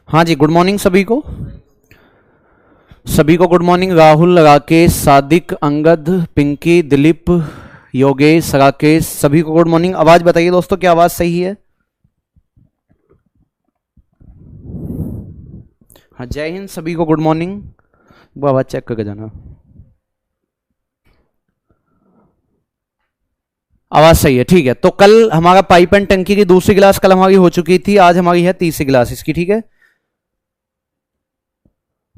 हाँ जी, good morning सभी को। सभी को गुड मॉर्निंग। राहुल, राकेश, सादिक, अंगद, पिंकी, दिलीप, योगेश, राकेश, सभी को गुड मॉर्निंग। आवाज बताइए दोस्तों, क्या आवाज सही है? हाँ, जय हिंद, सभी को गुड मॉर्निंग। वो आवाज चेक करके जाना। आवाज सही है, ठीक है। तो कल हमारा पाइप एंड टंकी की दूसरी क्लास कल हमारी हो चुकी थी, आज हमारी है तीसरी क्लास इसकी, ठीक है।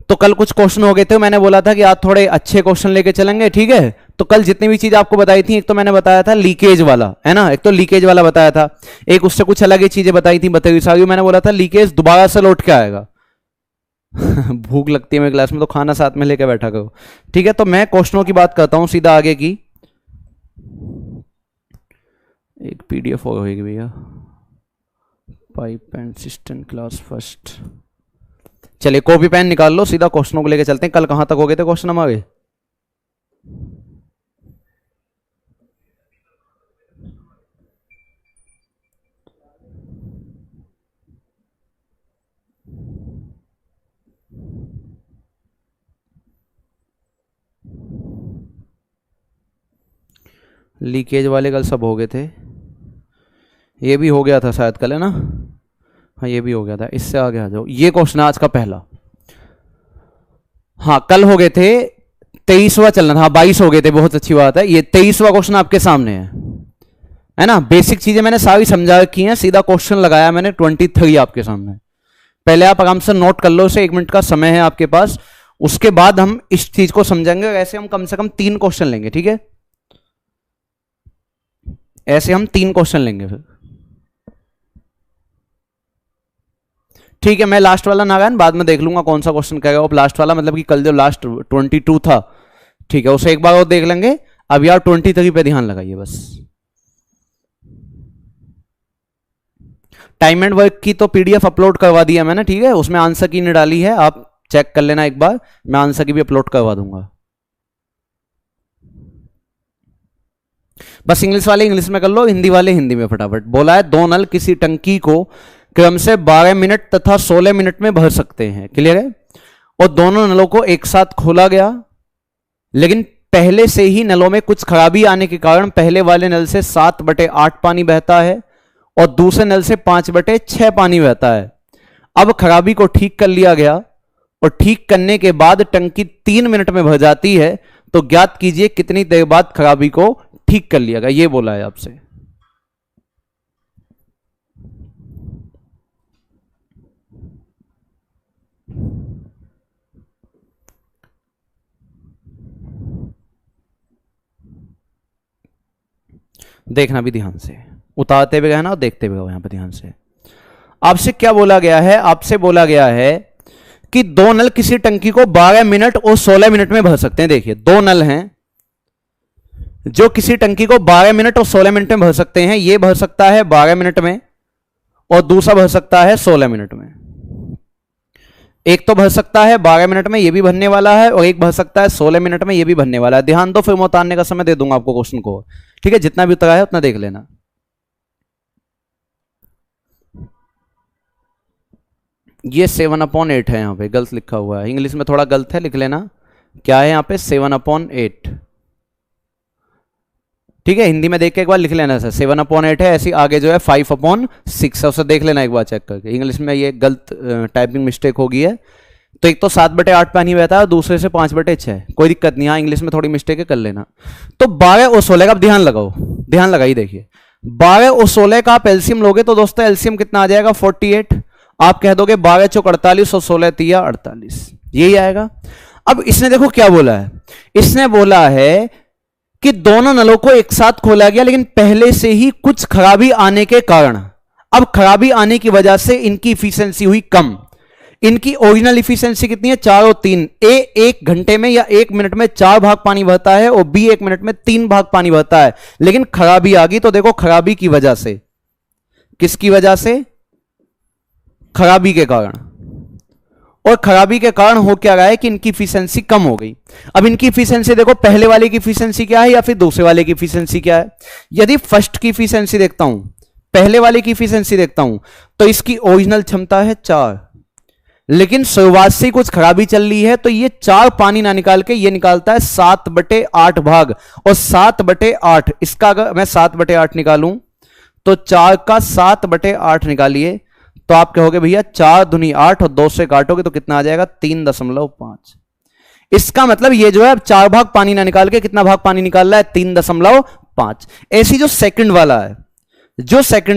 तो कल कुछ क्वेश्चन हो गए थे, मैंने बोला था कि आज थोड़े अच्छे क्वेश्चन लेके चलेंगे, ठीक है। तो कल जितनी भी चीज आपको बताई थी, एक तो मैंने बताया था लीकेज वाला, है ना, एक तो लीकेज वाला बताया था, एक उससे कुछ अलग ही चीजें बताई थी, बताई सारी। मैंने बोला था लीकेज दोबारा से लौट के आएगा। भूख लगती है मेरे क्लास में तो खाना साथ में लेकर बैठा करो, ठीक है। तो मैं क्वेश्चनों की बात करता हूं सीधा आगे की। एक पीडीएफ होगी भैया, pipe and system class first. चलिए कॉपी पेन निकाल लो, सीधा क्वेश्चनों को लेकर चलते हैं। कल कहां तक हो गए थे क्वेश्चन हमारे? लीकेज वाले कल सब हो गए थे, ये भी हो गया था शायद कल, है ना। हाँ, ये भी हो गया था। इससे आगे आ जाओ, ये क्वेश्चन आज का पहला। हाँ, कल हो गए थे 23वां चलना था, 22 हो गए थे, बहुत अच्छी बात है। ये 23वां क्वेश्चन आपके सामने है ना। बेसिक चीजें मैंने सारी समझा रखी हैं, सीधा क्वेश्चन लगाया मैंने 23 आपके सामने। पहले आप आराम से नोट कर लो, इसे 1 मिनट का समय है आपके पास, उसके बाद हम इस चीज को समझेंगे। ऐसे हम कम से कम 3 क्वेश्चन लेंगे, ठीक है। ऐसे हम 3 क्वेश्चन लेंगे फिर, ठीक है। मैं लास्ट वाला नारायण बाद में देख लूंगा कौन सा क्वेश्चन कहेगा आप। लास्ट वाला मतलब कि कल जो लास्ट 22 था, ठीक है, उसे एक बार और देख लेंगे। अब यार 23 पे ध्यान लगाइए बस। टाइम एंड वर्क की तो पीडीएफ अपलोड करवा दिया मैंने, ठीक है। उसमें आंसर की नहीं डाली है, आप चेक कर लेना एक बार। मैं आंसर की भी अपलोड करवा दूंगा। बस इंग्लिश वाले इंग्लिश में कर लो, हिंदी वाले हिंदी में फटाफट। बोला है 2 नल किसी टंकी को क्रम से 12 मिनट तथा 16 मिनट में भर सकते हैं, क्लियर है। और दोनों नलों को एक साथ खोला गया, लेकिन पहले से ही नलों में कुछ खराबी आने के कारण पहले वाले नल से 7/8 पानी बहता है और दूसरे नल से 5/6 पानी बहता है। अब खराबी को ठीक कर लिया गया और ठीक करने के बाद टंकी 3 मिनट में भर जाती है। तो ज्ञात कीजिए कितनी देर बाद खराबी को ठीक कर लिया गया, ये बोला है आपसे। देखना भी ध्यान से, उतारते हुए रहना और देखते हुए यहां पर ध्यान से। आपसे क्या बोला गया है? आपसे बोला गया है कि 2 नल किसी टंकी को 12 मिनट और 16 मिनट में भर सकते हैं। देखिए 2 नल हैं जो किसी टंकी को 12 मिनट और 16 मिनट में भर सकते हैं। ये भर सकता है 12 मिनट में और दूसरा भर सकता है 16 मिनट में। एक तो भर सकता है 12 मिनट में, ये भी भरने वाला है, और एक भर सकता है 16 मिनट में, ये भी भरने वाला है। ध्यान दो, फिर मैं उतारने का समय दे दूंगा आपको क्वेश्चन को, ठीक है। जितना भी उतरा है उतना देख लेना। ये 7/8 है, यहां पे गलत लिखा हुआ है, इंग्लिश में थोड़ा गलत है, लिख लेना। क्या है यहां पे? 7/8, ठीक है। हिंदी में देख के एक बार लिख लेना सर, 7/8 है। ऐसी आगे जो है 5/6 है, उसे देख लेना एक बार चेक करके। इंग्लिश में ये गलत टाइपिंग मिस्टेक हो गई है। तो एक तो 7/8 पानी बहता है और दूसरे से 5/6, कोई दिक्कत नहीं। हाँ, इंग्लिश में थोड़ी मिस्टेक है, कर लेना। तो 12 और 16 का आप ध्यान लगाओ, ध्यान लगाइए। देखिए 12 और 16 का आप एलसीएम लोगे तो दोस्तों एलसीएम कितना आ जाएगा? 48। आप कह दोगे 12 चौक 48 और 16 तिया 48, यही आएगा। अब इसने देखो क्या बोला है, इसने बोला है कि दोनों नलों को एक साथ खोला गया, लेकिन पहले से ही कुछ खराबी आने के कारण, अब खराबी आने की वजह से इनकी इफिशिएंसी हुई कम। इनकी ओरिजिनल इफिशिएंसी कितनी है? 4 और 3। ए 1 घंटे में या 1 मिनट में 4 भाग पानी बहता है और बी 1 मिनट में 3 भाग पानी बहता है, लेकिन खराबी आ गई। तो देखो खराबी की वजह से, किसकी वजह से? खराबी के कारण। और खराबी के कारण हो क्या रहा है कि इनकी इफिशिएंसी कम हो गई। अब इनकी इफिशिएंसी देखो, पहले वाले की इफिशिएंसी क्या है या फिर दूसरे वाले की इफिशिएंसी क्या है। यदि फर्स्ट की इफिशिएंसी देखता हूं, पहले वाले की इफिशिएंसी देखता हूं, तो इसकी ओरिजिनल क्षमता है 4, लेकिन शुरुआत से ही कुछ खराबी चल रही है, तो ये 4 पानी ना निकाल के ये निकालता है 7/8 भाग। और 7/8 इसका अगर मैं 7/8 निकालूं तो 4 का 7/8 निकालिए तो आप कहोगे भैया 4 दूनी 8 और 2 से काटोगे तो कितना आ जाएगा 3.5। इसका मतलब ये जो है अब 4 भाग पानी ना निकाल के कितना भाग पानी निकाल रहा है 3.5। ऐसी जो सेकंड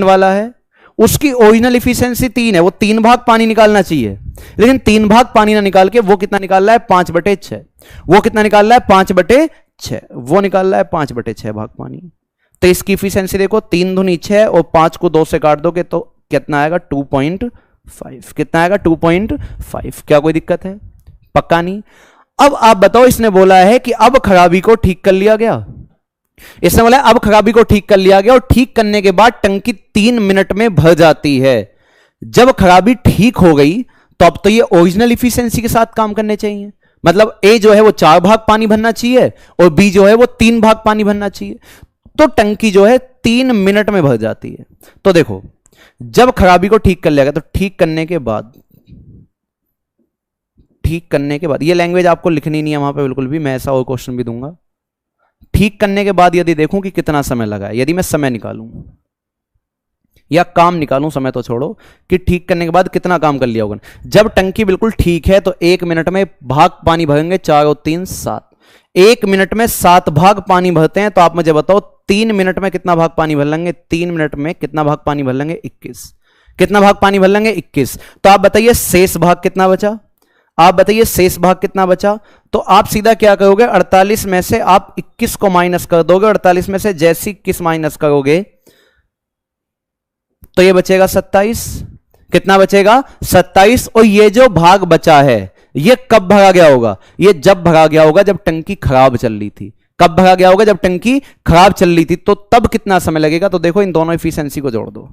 वाला है उसकी ओरिजिनल इफिशिएंसी 3 है, वो 3 भाग पानी निकालना चाहिए, लेकिन 3 भाग पानी ना निकाल के वो कितना निकाल रहा है 5/6। वो कितना निकाल रहा है 5/6, वो निकाल रहा है 5/6 भाग पानी। तो इसकी इफिशिएंसी देखो 3 दूनी 6 और 5 को 2 से काट दोगे तो कितना आएगा 2.5। कितना आएगा 2.5। क्या कोई दिक्कत है? पक्का नहीं। अब आप बताओ, इसने बोला है कि अब खराबी को ठीक कर लिया गया। इसने बोला अब खराबी को ठीक कर लिया गया और ठीक करने के बाद टंकी 3 मिनट में भर जाती है। जब खराबी ठीक हो गई तो अब तो ये ओरिजिनल इफिशिएंसी के साथ काम करने चाहिए। मतलब ए जो है वो 4 भाग पानी भरना चाहिए और बी जो है वो 3 भाग पानी भरना चाहिए। तो टंकी जो है 3 मिनट में भर जाती है। तो देखो, जब खराबी को ठीक कर लिया गया तो ठीक करने के बाद ये लैंग्वेज आपको लिखनी नहीं है वहां पे बिल्कुल भी, मैं ऐसा और क्वेश्चन भी दूंगा। ठीक करने के बाद यदि देखूं कि कितना समय लगा है, यदि मैं समय निकालूं या काम निकालूं, समय तो छोड़ो, कि ठीक करने के बाद कितना काम कर लिया होगा। जब टंकी बिल्कुल ठीक है तो 1 मिनट में भाग पानी भरेंगे 4 और 3 7। 1 मिनट में 7 भाग पानी भरते हैं, तो आप मुझे बताओ 3 मिनट में कितना भाग पानी भर लेंगे? 3 मिनट में कितना भाग पानी भर लेंगे? 21। कितना भाग पानी भर लेंगे? 21। तो आप बताइए शेष भाग कितना बचा? तो आप सीधा क्या करोगे, 48 में से आप 21 को माइनस कर दोगे। 48 में से जैसे 21 माइनस करोगे तो ये बचेगा 27। कितना बचेगा? 27। और ये जो भाग बचा है ये कब भरा गया होगा? ये जब भरा गया होगा जब टंकी खराब चल रही थी। कब भरा गया होगा? जब टंकी खराब चल रही थी। तो तब कितना समय लगेगा? तो देखो, इन दोनों इफिशिएंसी को जोड़ दो।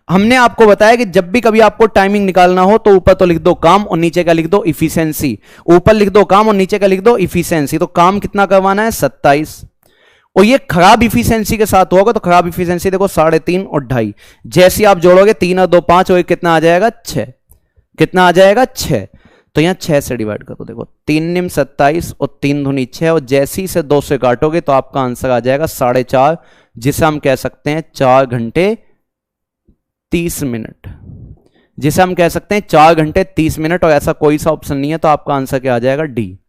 हमने आपको बताया कि जब भी कभी आपको टाइमिंग निकालना हो तो ऊपर तो लिख दो काम और नीचे का लिख दो इफिशिएंसी। ऊपर लिख दो काम और नीचे का लिख दो इफिशिएंसी। तो काम कितना करवाना है? 27। और ये खराब इफिशिएंसी के साथ होगा तो खराब इफिशिएंसी देखो 3.5 और 2.5। जैसे आप जोड़ोगे 3 और 2 5 और कितना आ जाएगा 6। कितना आ जाएगा 6। तो यहां 6 से डिवाइड करो। देखो 3 निम 27 और 3 दूनी 6 और जैसे ही से 2 से काटोगे तो आपका आंसर आ जाएगा 4.5, जिसे हम कह सकते हैं 4 घंटे 30 मिनट। जिसे हम कह सकते हैं 4 घंटे 30 मिनट। और ऐसा कोई सा ऑप्शन नहीं है तो आपका आंसर क्या आ जाएगा? डी।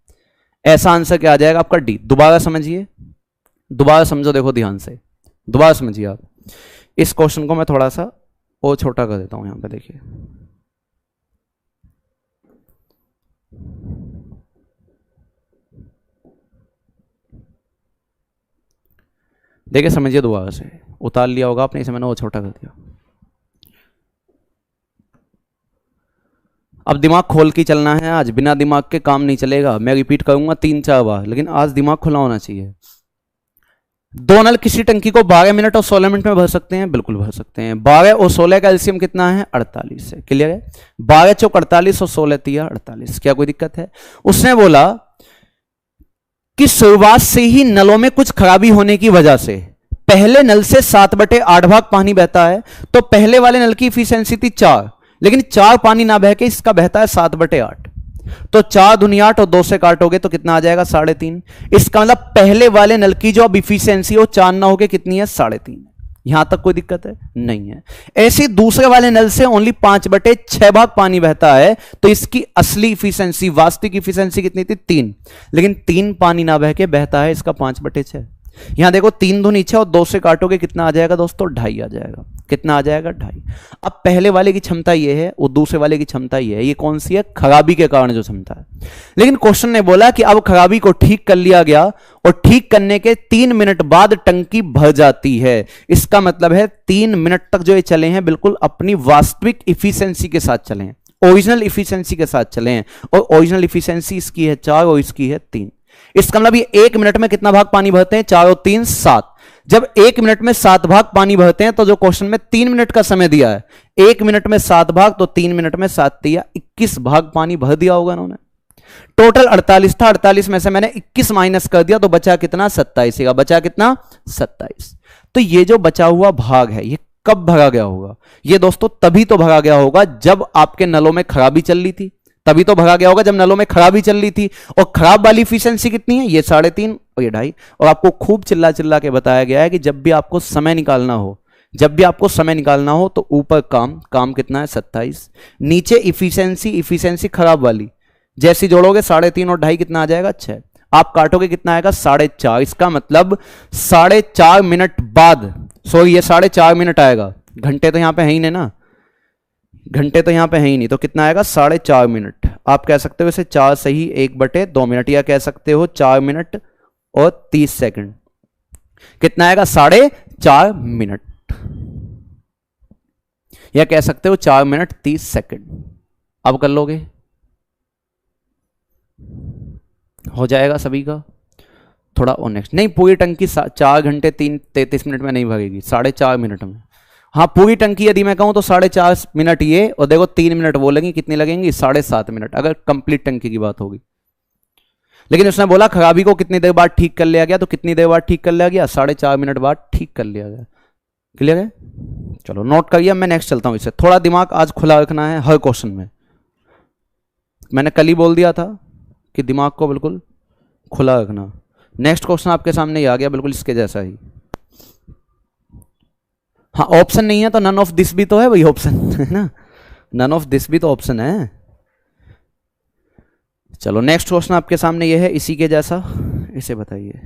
ऐसा आंसर क्या आ जाएगा आपका? डी। दोबारा समझिए, दोबारा समझो, देखो ध्यान से दोबारा समझिए आप। इस क्वेश्चन को मैं थोड़ा सा और छोटा कर देता हूं। यहां पे देखिए, देखिए समझिए, दोबारा से उतार लिया होगा आपने, इसे मैंने और छोटा कर दिया। अब दिमाग खोल के चलना है आज, बिना दिमाग के काम नहीं चलेगा। मैं रिपीट करूंगा 3-4 बार, लेकिन आज दिमाग खुला होना चाहिए। 2 नल किसी टंकी को 12 मिनट और 16 मिनट में भर सकते हैं? बिल्कुल भर सकते हैं। 12 और 16 का एलसीएम कितना है? 48 है। क्लियर है? 12 चौक 48 और 16 तिया 48। क्या कोई दिक्कत है? उसने बोला कि शुरुआत से ही नलों में कुछ खराबी होने की वजह से पहले नल से 7/8 भाग पानी बहता है। तो पहले वाले नल की इफिशिएंसी थी 4, लेकिन 4 पानी ना बह के इसका बहता है 7/8। तो 4 दूनी 8 और 2 से काटोगे तो कितना आ जाएगा? 3.5। इसका मतलब पहले वाले नल की जो अब इफिशिएंसी हो 4 ना होके कितनी है? 3.5। यहां तक कोई दिक्कत है? नहीं है। ऐसे दूसरे वाले नल से ओनली 5/6 भाग पानी बहता है, तो इसकी असली इफिशिएंसी, वास्तविक इफिशिएंसी कितनी थी? 3। लेकिन 3 पानी ना बह के बहता है इसका 5/6। यहां देखो 3 दूनी 6 और 2 से काटोगे कितना आ जाएगा दोस्तों? 2.5 आ जाएगा। कितना आ जाएगा? 2.5। अब पहले वाले की क्षमता ये है और दूसरे वाले की क्षमता ये है। ये कौन सी है? खराबी के कारण जो क्षमता है। लेकिन क्वेश्चन ने बोला कि अब खराबी को ठीक कर लिया गया और ठीक करने के 3 मिनट बाद टंकी भर जाती है। इसका मतलब है 3 मिनट तक जो ये चले हैं बिल्कुल अपनी वास्तविक इफिशिएंसी के साथ चले हैं, ओरिजिनल इफिशिएंसी के साथ चले हैं। और ओरिजिनल इफिशिएंसी इसकी है 4 और इसकी है 3। इसका मतलब ये 1 मिनट में कितना भाग पानी भरते हैं? 4 और 3 7। जब 1 मिनट में 7 भाग पानी भरते हैं तो जो क्वेश्चन में 3 मिनट का समय दिया है, 1 मिनट में 7 भाग, तो 3 मिनट में 7 दिया 21 भाग पानी भर दिया होगा उन्होंने। टोटल 48 था, 48 में से मैंने 21 माइनस कर दिया तो बचा कितना? 27 का। बचा कितना? 27। तो ये जो बचा हुआ भाग है ये कब भरा गया होगा? ये दोस्तों तभी तो भरा गया होगा जब आपके नलों में खराबी चल रही थी, तभी तो भरा गया होगा जब नलों में खराबी चल रही थी। और खराब वाली इफिशिएंसी कितनी है? ये 3.5 और ये 2.5। और आपको खूब चिल्ला चिल्ला के बताया गया है कि जब भी आपको समय निकालना हो, जब भी आपको समय निकालना हो तो ऊपर काम कितना है? 27, नीचे इफिशिएंसी खराब वाली, जैसी जोड़ोगे 3.5 और 2.5 कितना आ जाएगा? 6। आप काटोगे कितना आएगा? 4.5। इसका मतलब 4.5 मिनट बाद, सॉरी ये 4.5 मिनट आएगा, घंटे तो यहां पे है ही नहीं ना, घंटे तो यहां पे है ही नहीं, तो कितना आएगा? 4.5 मिनट। आप कह सकते हो इसे 4 सही 1/2 मिनट, या कह सकते हो 4 मिनट और 30 सेकंड। कितना आएगा? 4.5 मिनट, या कह सकते हो 4 मिनट 30 सेकंड। अब कर लोगे, हो जाएगा सभी का। थोड़ा और नेक्स्ट, नहीं पूरी टंकी 4 घंटे 33 मिनट में नहीं भरेगी, 4.5 मिनट में। हाँ पूरी टंकी यदि मैं कहूं तो 4.5 मिनट ये, और देखो 3 मिनट वो लगेंगी, कितनी लगेंगी? 7.5 मिनट, अगर कंप्लीट टंकी की बात होगी। लेकिन उसने बोला खराबी को कितनी देर बाद ठीक कर लिया गया, तो कितनी देर बाद ठीक कर लिया गया? 4.5 मिनट बाद ठीक कर लिया गया। क्लियर है? चलो नोट करिए, मैं नेक्स्ट चलता हूं। इसे थोड़ा दिमाग आज खुला रखना है हर क्वेश्चन में। मैंने कल ही बोल दिया था कि दिमाग को बिल्कुल खुला रखना। नेक्स्ट क्वेश्चन आपके सामने ही आ गया, बिल्कुल इसके जैसा ही। हाँ ऑप्शन नहीं है तो नन ऑफ दिस भी तो है, वही ऑप्शन है ना, नन ऑफ दिस भी तो ऑप्शन है। चलो नेक्स्ट क्वेश्चन आपके सामने ये है इसी के जैसा, इसे बताइए।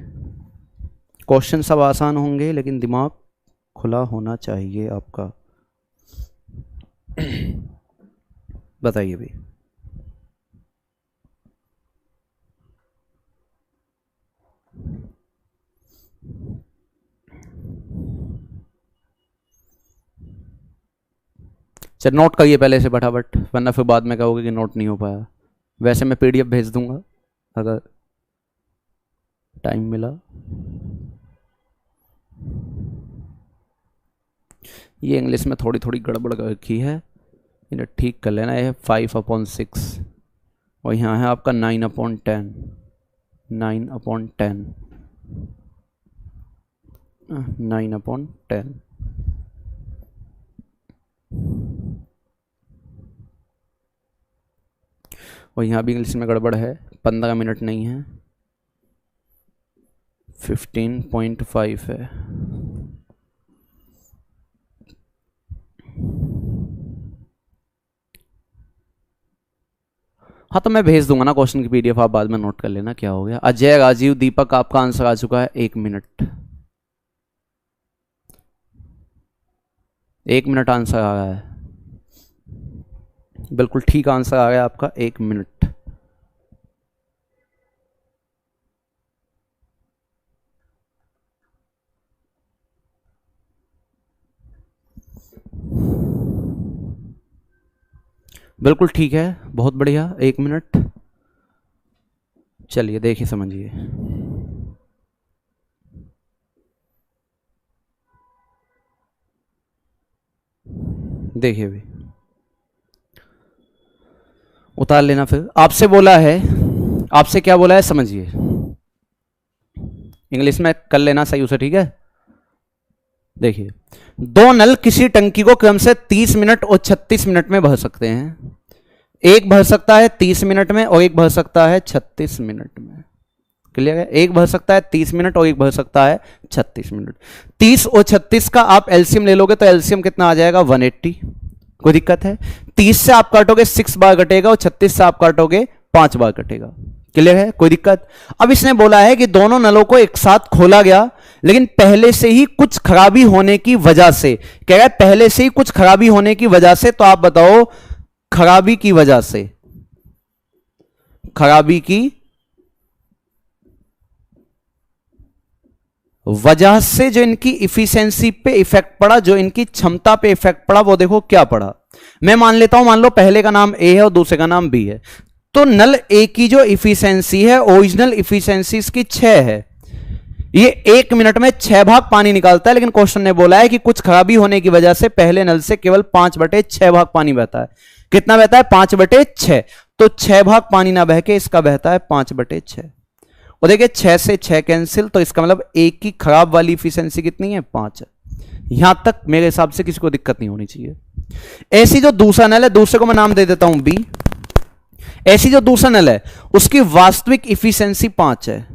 क्वेश्चन सब आसान होंगे लेकिन दिमाग खुला होना चाहिए आपका। बताइए भाई। चल नोट करिए पहले से फटाफट, वरना फिर बाद में कहोगे कि नोट नहीं हो पाया। वैसे मैं पीडीएफ भेज दूंगा अगर टाइम मिला। ये इंग्लिश में थोड़ी थोड़ी गड़बड़ कर रखी है, इन्हें ठीक कर लेना। ये है 5/6 और यहाँ है आपका 9/10, 9/10, 9/10। और यहाँ भी इंग्लिश में गड़बड़ है, 15 मिनट नहीं है, 15.5 है। हाँ तो मैं भेज दूंगा ना क्वेश्चन की पीडीएफ, आप बाद में नोट कर लेना क्या हो गया। अजय, राजीव, दीपक, आपका आंसर आ चुका है 1 मिनट। 1 मिनट आंसर आ रहा है, बिल्कुल ठीक आंसर आ गया आपका 1 मिनट। बिल्कुल ठीक है, बहुत बढ़िया, 1 मिनट। चलिए देखिए समझिए। देखिए भी उतार लेना। फिर आपसे बोला है, आपसे क्या बोला है समझिए, इंग्लिश में कर लेना सही उसे, ठीक है। देखिए 2 नल किसी टंकी को क्रम से 30 मिनट और 36 मिनट में भर सकते हैं। एक भर सकता है 30 मिनट में और एक भर सकता है 36 मिनट में। क्लियर है? एक भर सकता है 30 मिनट और एक भर सकता है 36 मिनट। 30 और 36 का आप एलसीएम ले लोगे तो एलसीएम कितना आ जाएगा? 180। कोई दिक्कत है? 30 से आप काटोगे 6 बार कटेगा और 36 से आप काटोगे 5 बार कटेगा। क्लियर है? कोई दिक्कत? अब इसने बोला है कि दोनों नलों को एक साथ खोला गया, लेकिन पहले से ही कुछ खराबी होने की वजह से, कह रहा है पहले से ही कुछ खराबी होने की वजह से। तो आप बताओ खराबी की वजह से, खराबी की वजह से जो इनकी इफिशियंसी पे इफेक्ट पड़ा, जो इनकी क्षमता पे इफेक्ट पड़ा, वो देखो क्या पड़ा। मैं मान लेता हूं, मान लो पहले का नाम ए है और दूसरे का नाम बी है, तो नल ए की जो इफिशियंसी है, ओरिजिनल इफिशियंसी इसकी 6 है। ये 1 मिनट में 6 भाग पानी निकालता है, लेकिन क्वेश्चन ने बोला है कि कुछ खराबी होने की वजह से पहले नल से केवल 5/6 भाग पानी बहता है। कितना बहता है? 5/6। तो 6 भाग पानी ना बह के इसका बहता है 5/6। और देखिए 6 से 6 कैंसिल, तो इसका मतलब एक की खराब वाली इफिशियंसी कितनी है? 5 है। यहां तक मेरे हिसाब से किसी को दिक्कत नहीं होनी चाहिए। ऐसी जो दूसरा नल है, दूसरे को मैं नाम दे देता हूं बी, ऐसी जो दूसरा नल है उसकी वास्तविक इफिशिएंसी 5 है,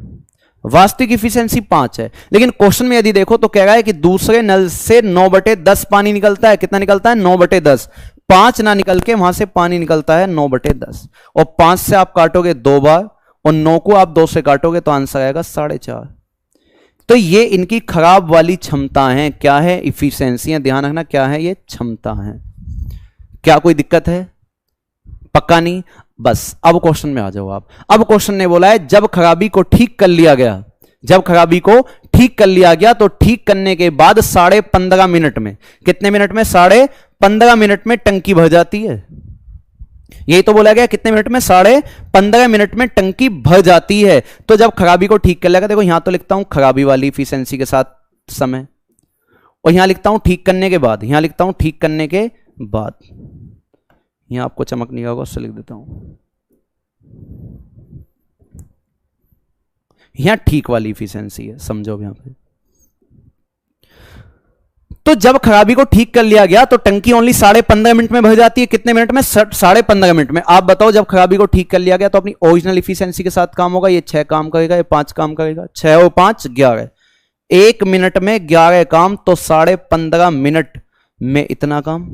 वास्तविक इफिशिएंसी 5 है, लेकिन क्वेश्चन में यदि देखो तो कह रहा है कि दूसरे नल से 9/10 पानी निकलता है। कितना निकलता है? 9/10। 5 ना निकल के वहां से पानी निकलता है 9/10, और 5 से आप काटोगे 2 बार और 9 को आप 2 से काटोगे तो आंसर आएगा 4.5। तो ये इनकी खराब वाली क्षमता है। क्या है? इफिशिएंसी। ध्यान रखना क्या है ये? क्षमता है। क्या कोई दिक्कत है? पक्का नहीं? बस अब क्वेश्चन में आ जाओ आप। अब क्वेश्चन ने बोला है जब खराबी को ठीक कर लिया गया, जब खराबी को ठीक कर लिया गया तो ठीक करने के बाद 15.5 मिनट में, कितने मिनट में? 15.5 मिनट में टंकी भर जाती है। यही तो बोला गया, कितने मिनट में? 15.5 मिनट में टंकी भर जाती है। तो जब खराबी को ठीक कर लिया गया, देखो यहां तो लिखता हूं खराबी वाली इफिशिएंसी के साथ समय, और यहां लिखता हूं ठीक करने के बाद, यहां लिखता हूं ठीक करने के बाद, यहां आपको चमक नहीं होगा उससे लिख देता हूं, यहां ठीक वाली इफिशिएंसी है, समझो यहां पे। तो जब खराबी को ठीक कर लिया गया तो टंकी ओनली 15.5 मिनट में भर जाती है। कितने मिनट में? 15.5 मिनट में। आप बताओ जब खराबी को ठीक कर लिया गया तो अपनी ओरिजिनल इफिशिएंसी के साथ काम होगा। ये 6 काम करेगा, ये 5 काम करेगा, 6 और 5 11, 1 मिनट में 11 काम, तो 15.5 मिनट में इतना काम।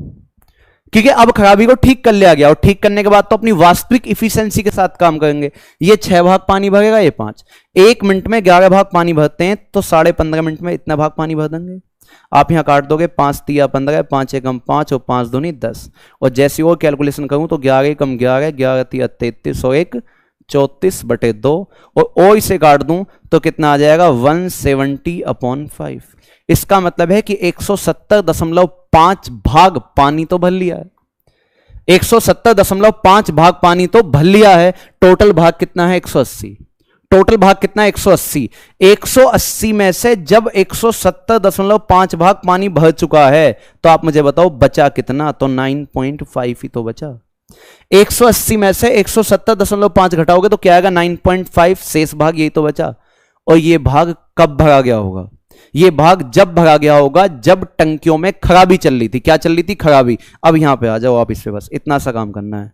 क्योंकि अब खराबी को ठीक कर लिया गया और ठीक करने के बाद तो अपनी वास्तविक इफिशिएंसी के साथ काम करेंगे। ये 6 भाग पानी भरेगा, ये 5, 1 मिनट में 11 भाग पानी भरते हैं तो 15.5 मिनट में इतना भाग पानी भर देंगे। आप यहां काट दोगे, 5 तिया 15, 5 एकम 5 और 5 दूनी 10, और जैसी और कैलकुलेशन करूं तो 11 एकम 11, 11 तिया 33 और 1 34/2, और इसे काट दूं तो कितना आ जाएगा? 170/5। इसका मतलब है कि 170.5 भाग पानी तो भर लिया है, 170.5 भाग पानी तो भर लिया है। टोटल भाग कितना है? 180। टोटल भाग कितना है? 180। 180 में से जब 170.5 भाग पानी भर चुका है तो आप मुझे बताओ बचा कितना? तो 9.5 ही तो बचा। 180 में से 170.5 घटाओगे तो क्या आएगा? 9.5, शेष भाग यही तो बचा। और ये भाग कब भरा गया होगा? ये भाग जब भरा गया होगा जब टंकियों में खराबी चल रही थी। क्या चल रही थी? खराबी। अब यहां पे आ जाओ आप, इस पे बस इतना सा काम करना है।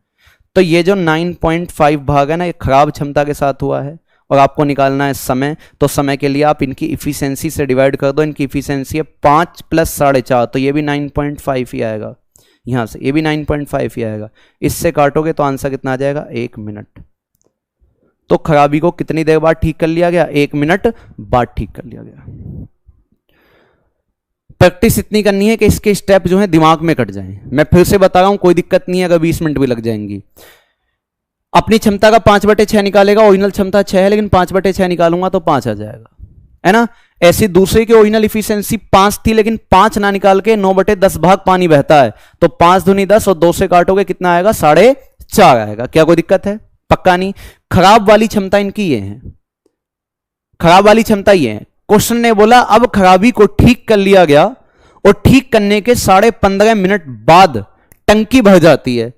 तो ये जो 9.5 भाग है ना, ये खराब क्षमता के साथ हुआ है, और आपको निकालना है समय। तो समय के लिए आप इनकी इफिशिएंसी से डिवाइड कर दो। इनकी इफिशिएंसी है 5 + 4.5, तो ये भी 9.5 ही आएगा। यहां से ये भी 9.5 ही आएगा। इससे काटोगे तो आंसर कितना आ जाएगा? 1 मिनट। तो खराबी को कितनी देर बाद ठीक कर लिया गया? 1 मिनट बाद ठीक कर लिया गया। प्रैक्टिस इतनी करनी है कि इसके स्टेप जो है दिमाग में कट जाएं। मैं फिर से बता रहा हूं, कोई दिक्कत नहीं है अगर 20 मिनट भी लग जाएंगी। अपनी क्षमता का 5/6 निकालेगा, ओरिजिनल क्षमता 6 है लेकिन 5/6 निकालूंगा तो 5 आ जाएगा, है ना। ऐसी दूसरे की ओरिजिनल इफिशिएंसी 5 थी लेकिन 5 ना निकाल के 9/10 भाग पानी बहता है, तो 5 दूनी 10 और 2 से काटोगे कितना आएगा? 4.5 आएगा। क्या कोई दिक्कत है? पक्का नहीं। खराब वाली क्षमता इनकी ये है, खराब वाली क्षमता ये है। क्वेश्चन ने बोला अब खराबी को ठीक कर लिया गया और ठीक करने के 15.5 मिनट बाद टंकी भर जाती है।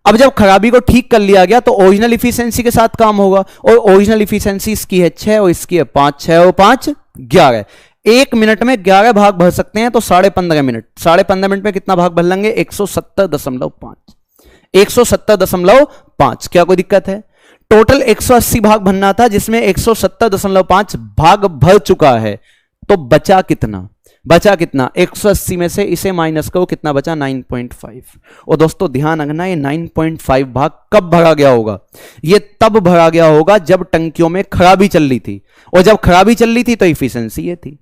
अब जब खराबी को ठीक कर लिया गया तो ओरिजिनल इफिशिएंसी के साथ काम होगा, और ओरिजिनल इफिशिएंसी इसकी है 6 और इसकी है 5, 6 और 5 11। 1 मिनट में 11 भाग भर सकते हैं तो 15.5 मिनट, 15.5 मिनट में कितना भाग भर लेंगे? 170.5, 170.5। क्या कोई दिक्कत है? टोटल 180 भाग भरना था जिसमें 170.5 भाग भर चुका है, तो बचा कितना? बचा कितना? 180 में से इसे माइनस करो, कितना बचा? 9.5। और दोस्तों ध्यान रखना, ये 9.5 भाग कब भरा गया होगा? ये तब भरा गया होगा जब टंकियों में खराबी चल रही थी, और जब खराबी चल रही थी तो इफिशिएंसी ये थी।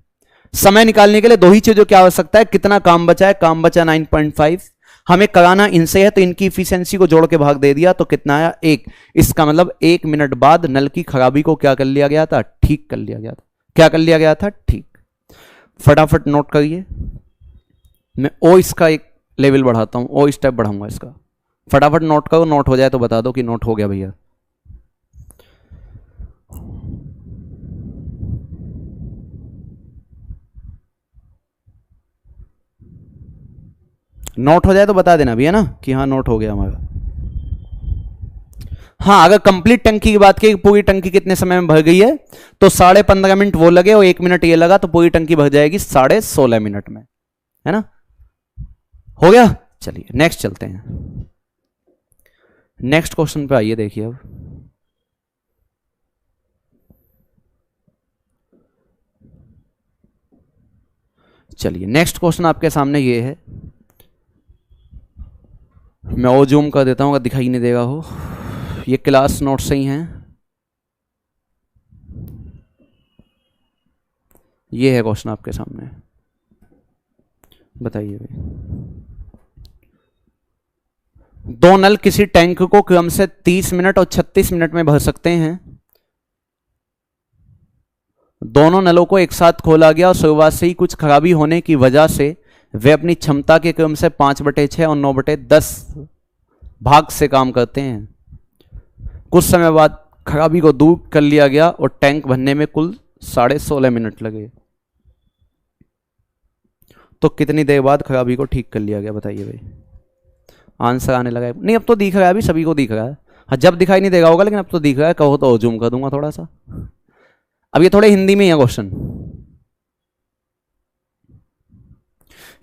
समय निकालने के लिए दो ही चीजों की आवश्यकता है, कितना काम बचा है? काम बचा 9.5, हमें कराना इनसे है तो इनकी इफिशिएंसी को जोड़ के भाग दे दिया तो कितना आया? 1। इसका मतलब 1 मिनट बाद नल की खराबी को क्या कर लिया गया था? ठीक कर लिया गया था। क्या कर लिया गया था? ठीक। फटाफट नोट करिए, मैं ओ इसका एक लेवल बढ़ाता हूं, ओ स्टेप बढ़ाऊंगा इसका। फटाफट नोट करो, नोट हो जाए तो बता दो कि नोट हो गया भैया। नोट हो जाए तो बता देना भैया ना कि हाँ नोट हो गया हमारा। हाँ, अगर कंप्लीट टंकी की बात की, पूरी टंकी कितने समय में भर गई है, तो 15.5 मिनट वो लगे और 1 मिनट ये लगा, तो पूरी टंकी भर जाएगी 16.5 मिनट में। है ना। हो गया, चलिए नेक्स्ट चलते हैं। नेक्स्ट क्वेश्चन पे आइए, देखिए अब चलिए नेक्स्ट क्वेश्चन आपके सामने ये है। मैं और जूम कर देता हूं अगर दिखाई नहीं देगा हो। ये क्लास नोट से ही हैं। ये है क्वेश्चन आपके सामने, बताइए भाई। दो नल किसी टैंक को क्रम से 30 मिनट और 36 मिनट में भर सकते हैं। दोनों नलों को एक साथ खोला गया और शुरुआत से ही कुछ खराबी होने की वजह से वे अपनी क्षमता के क्रम से 5/6 और 9/10 भाग से काम करते हैं। कुछ समय बाद खराबी को दूर कर लिया गया और टैंक भरने में कुल 16.5 मिनट लगे। तो कितनी देर बाद खराबी को ठीक कर लिया गया, बताइए भाई। आंसर आने लगा है? नहीं, अब तो दिख रहा है, अभी सभी को दिख रहा है। हाँ, जब दिखाई नहीं देगा होगा, लेकिन अब तो दिख रहा है। कहो तो जूम कर दूंगा थोड़ा सा। अब ये थोड़े हिंदी में ही है क्वेश्चन।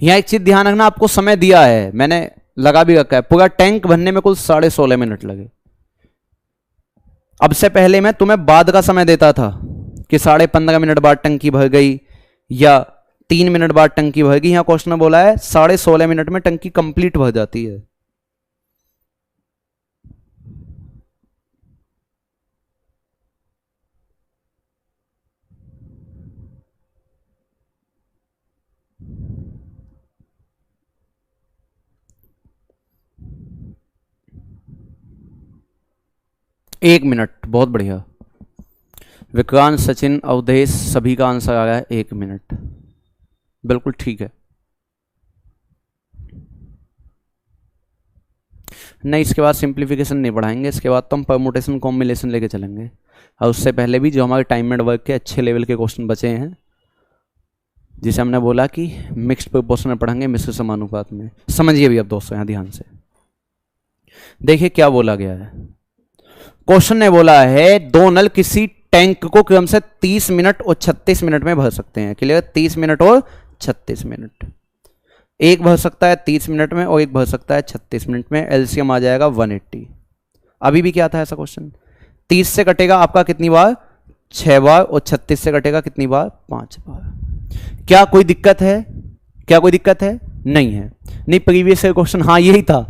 यहां एक चीज ध्यान रखना, आपको समय दिया है, मैंने लगा भी रखा है। पूरा टैंक भरने में कुल 16.5 मिनट लगे। अब से पहले मैं तुम्हें बाद का समय देता था कि 15.5 मिनट बाद टंकी भर गई या 3 मिनट बाद टंकी भर गई। यहां क्वेश्चन बोला है 16.5 मिनट में टंकी कंप्लीट भर जाती है। एक मिनट, बहुत बढ़िया। विक्रांत, सचिन, अवधेश, सभी का आंसर आ रहा है 1 मिनट। बिल्कुल ठीक है। नहीं, इसके बाद सिंप्लीफिकेशन नहीं पढ़ाएंगे। इसके बाद तो हम परमुटेशन कॉम्बिनेशन लेके चलेंगे। और उससे पहले भी जो हमारे टाइम एंड वर्क के अच्छे लेवल के क्वेश्चन बचे हैं, जिसे हमने बोला कि मिक्स्ड प्रोपोर्शन में पढ़ेंगे, मिश्र समानुपात में। समझिए भी अब दोस्तों यहां ध्यान से देखिए क्या बोला गया है। क्वेश्चन ने बोला है दो नल किसी टैंक को क्रम से 30 मिनट और 36 मिनट में भर सकते हैं। क्लियर? 30 मिनट और 36 मिनट। एक भर सकता है 30 मिनट में और एक भर सकता है 36 मिनट में। एलसीएम आ जाएगा 180। अभी भी क्या था ऐसा क्वेश्चन? 30 से कटेगा आपका कितनी बार? 6 बार। और 36 से कटेगा कितनी बार? 5 बार। क्या कोई दिक्कत है? क्या कोई दिक्कत है? नहीं है। नहीं, प्रीवियस क्वेश्चन हाँ यही था।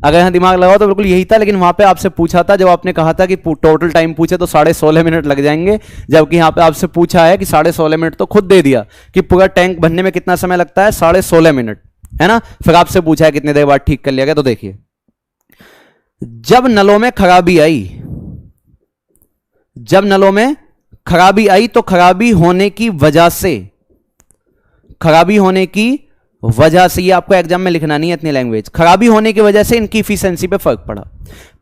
अगर यहां दिमाग लगाओ तो बिल्कुल यही था, लेकिन वहां पे आपसे पूछा था, जब आपने कहा था कि टोटल टाइम पूछे तो 16.5 मिनट लग जाएंगे, जबकि यहां पे आपसे पूछा है कि 16.5 मिनट तो खुद दे दिया कि पूरा टैंक भरने में कितना समय लगता है? 16.5 मिनट, है ना। फिर आपसे पूछा है कितने देर बाद ठीक कर लिया गया। तो देखिए, जब नलों में खराबी आई, जब नलों में खराबी आई तो खराबी होने की वजह से, खराबी होने की वजह से, ये आपको एग्जाम में लिखना नहीं है इतनी लैंग्वेज, खराबी होने की वजह से इनकी इफिशिएंसी पे फर्क पड़ा।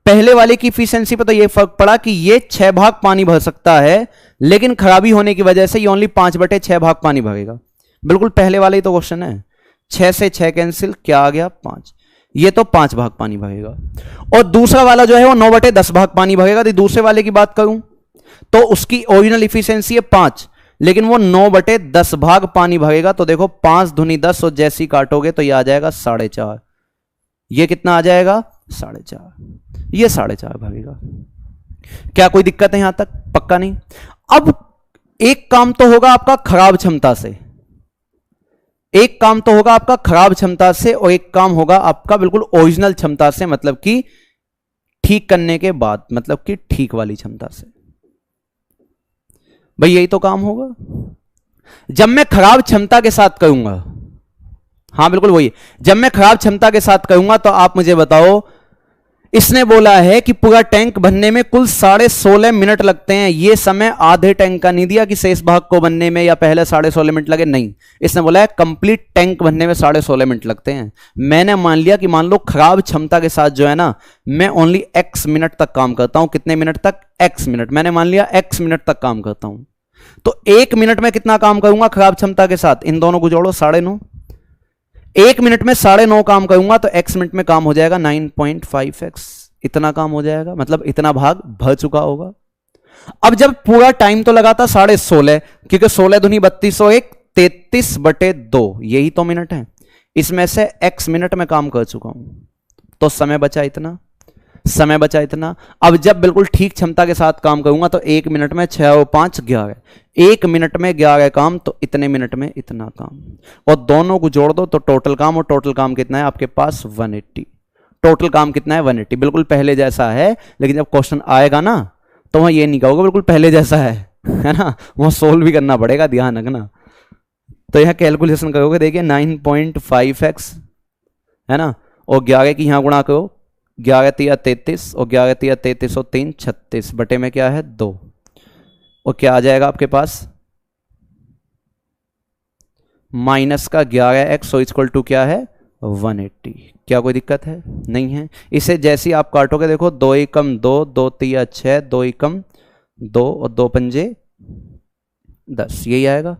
पहले वाले की इफिशिएंसी पे तो ये फर्क पड़ा कि ये 6 भाग पानी भर सकता है, लेकिन खराबी होने की वजह से ये ओनली 5/6 भाग पानी भरेगा। बिल्कुल पहले वाले ही तो क्वेश्चन है। 6 से 6 कैंसिल, क्या आ गया? 5। ये तो 5 भाग पानी भरेगा। और दूसरा वाला जो है वो 9/10 भाग पानी भरेगा। तो दूसरे वाले की बात करूं तो उसकी ओरिजिनल इफिशिएंसी है 5, लेकिन वो 9/10 भाग पानी भरेगा। तो देखो 5 दूनी 10 और जैसी काटोगे तो ये आ जाएगा 4.5। ये कितना आ जाएगा? 4.5। ये 4.5 भरेगा। क्या कोई दिक्कत है यहां तक? पक्का नहीं। अब एक काम तो होगा आपका खराब क्षमता से, एक काम तो होगा आपका खराब क्षमता से, और एक काम होगा आपका बिल्कुल ओरिजिनल क्षमता से, मतलब कि ठीक करने के बाद, मतलब कि ठीक वाली क्षमता से। भाई यही तो काम होगा। जब मैं खराब क्षमता के साथ करूंगा, हाँ बिल्कुल वही, जब मैं खराब क्षमता के साथ करूंगा तो आप मुझे बताओ, इसने बोला है कि पूरा टैंक बनने में कुल 16.5 मिनट लगते हैं। यह समय आधे टैंक का नहीं दिया कि शेष भाग को बनने में या पहले 16.5 मिनट लगे, नहीं। इसने बोला है कंप्लीट टैंक बनने में 16.5 मिनट लगते हैं। मैंने मान लिया कि मान लो खराब क्षमता के साथ जो है ना, मैं ओनली x मिनट तक काम करता हूं। कितने मिनट तक? x minute. मैंने मान लिया x मिनट तक काम करता हूं। तो 1 मिनट में कितना काम करूंगा खराब क्षमता के साथ? इन दोनों को जोड़ो, 9.5। 1 मिनट में 9.5 काम करूंगा तो x मिनट में काम हो जाएगा 9.5x। इतना काम हो जाएगा, मतलब इतना भाग भर चुका होगा। अब जब पूरा टाइम तो लगा था 16.5, क्योंकि 16 दूनी 32 और 1 33/2, यही तो मिनट है। इसमें से x मिनट में काम कर चुका हूं, तो समय बचा इतना, समय बचा इतना। अब जब बिल्कुल ठीक क्षमता के साथ काम करूंगा तो 1 मिनट में 6 और 5 11, 1 मिनट में 11 काम, तो इतने मिनट में इतना काम, और दोनों को जोड़ दो तो टोटल काम, और टोटल काम कितना है आपके पास 180। टोटल काम कितना है 180, बिल्कुल पहले जैसा है। लेकिन जब क्वेश्चन आएगा ना तो वहां ये नहीं कहोगे बिल्कुल पहले जैसा है ना, वहां सोल्व भी करना पड़ेगा, ध्यान रखना। तो यहां कैलकुलेशन करोगे, देखिए 9.5x है ना, और 11 की यहां गुणा करो, 11 तिया 33 और 11 तिया 33 और 3 36 बटे में क्या है 2, और क्या आ जाएगा आपके पास माइनस का 11x इक्वल टू क्या है 180। क्या कोई दिक्कत है? नहीं है। इसे जैसे ही आप काटोगे देखो, 2 एकम 2, 2 तिया 6, 2 एकम 2 और 2 पंजे 10, यही आएगा।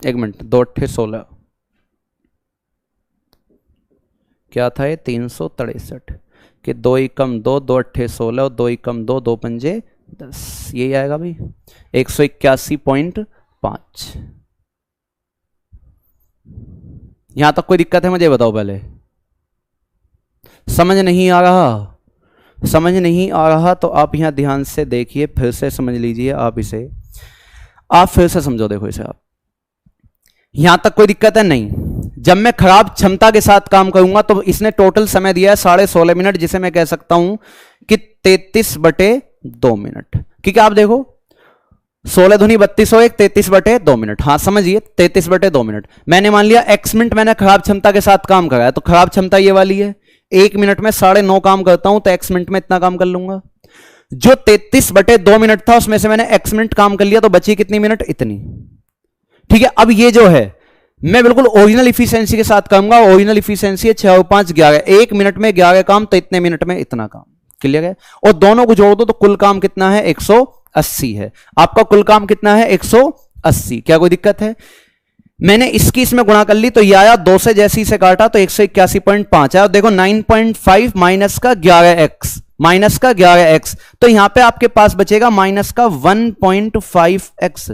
एक मिनट, 2 अट्ठे 16, क्या था ये 363 कि 2 एकम 2, 2 अट्ठे 16 और 2 एकम 2, 2 पंजे 10, यही आएगा भाई 181.5। यहां तक कोई दिक्कत है मुझे बताओ पहले? समझ नहीं आ रहा? समझ नहीं आ रहा तो आप यहां ध्यान से देखिए, फिर से समझ लीजिए आप इसे, आप फिर से समझो, देखो इसे आप। यहां तक कोई दिक्कत है? नहीं। जब मैं खराब क्षमता के साथ काम करूंगा तो इसने टोटल समय दिया है 16.5 मिनट, जिसे मैं कह सकता हूं कि 33/2 मिनट। क्योंकि आप देखो 16 दूनी 32 और 1 33/2 मिनट। हाँ समझिए 33/2 मिनट। मैंने मान लिया x मिनट मैंने खराब क्षमता के साथ काम करा है, तो खराब क्षमता ये वाली है। 1 मिनट में 9.5 काम करता हूं तो x मिनट में इतना काम कर लूंगा। जो 33/2 मिनट था उसमें से मैंने x मिनट काम कर लिया, तो बची कितनी मिनट? इतनी। ठीक है। अब ये जो है मैं बिल्कुल ओरिजिनल इफिशियंसी के साथ करूंगा। ओरिजिनल इफिशियंसी है 6 और 5 11, 1 मिनट में 11 काम, तो इतने मिनट में इतना काम। क्लियर है? और दोनों को जोड़ दो तो कुल काम कितना है 180 है। आपका कुल काम कितना है 180। क्या कोई दिक्कत है? मैंने इसकी इसमें गुणा कर ली तो ये आया 2 से, जैसे इसे काटा तो 181.5 है। और देखो 9.5 माइनस का 11x, माइनस का 11x, तो यहां पे आपके पास बचेगा माइनस का 1.5x,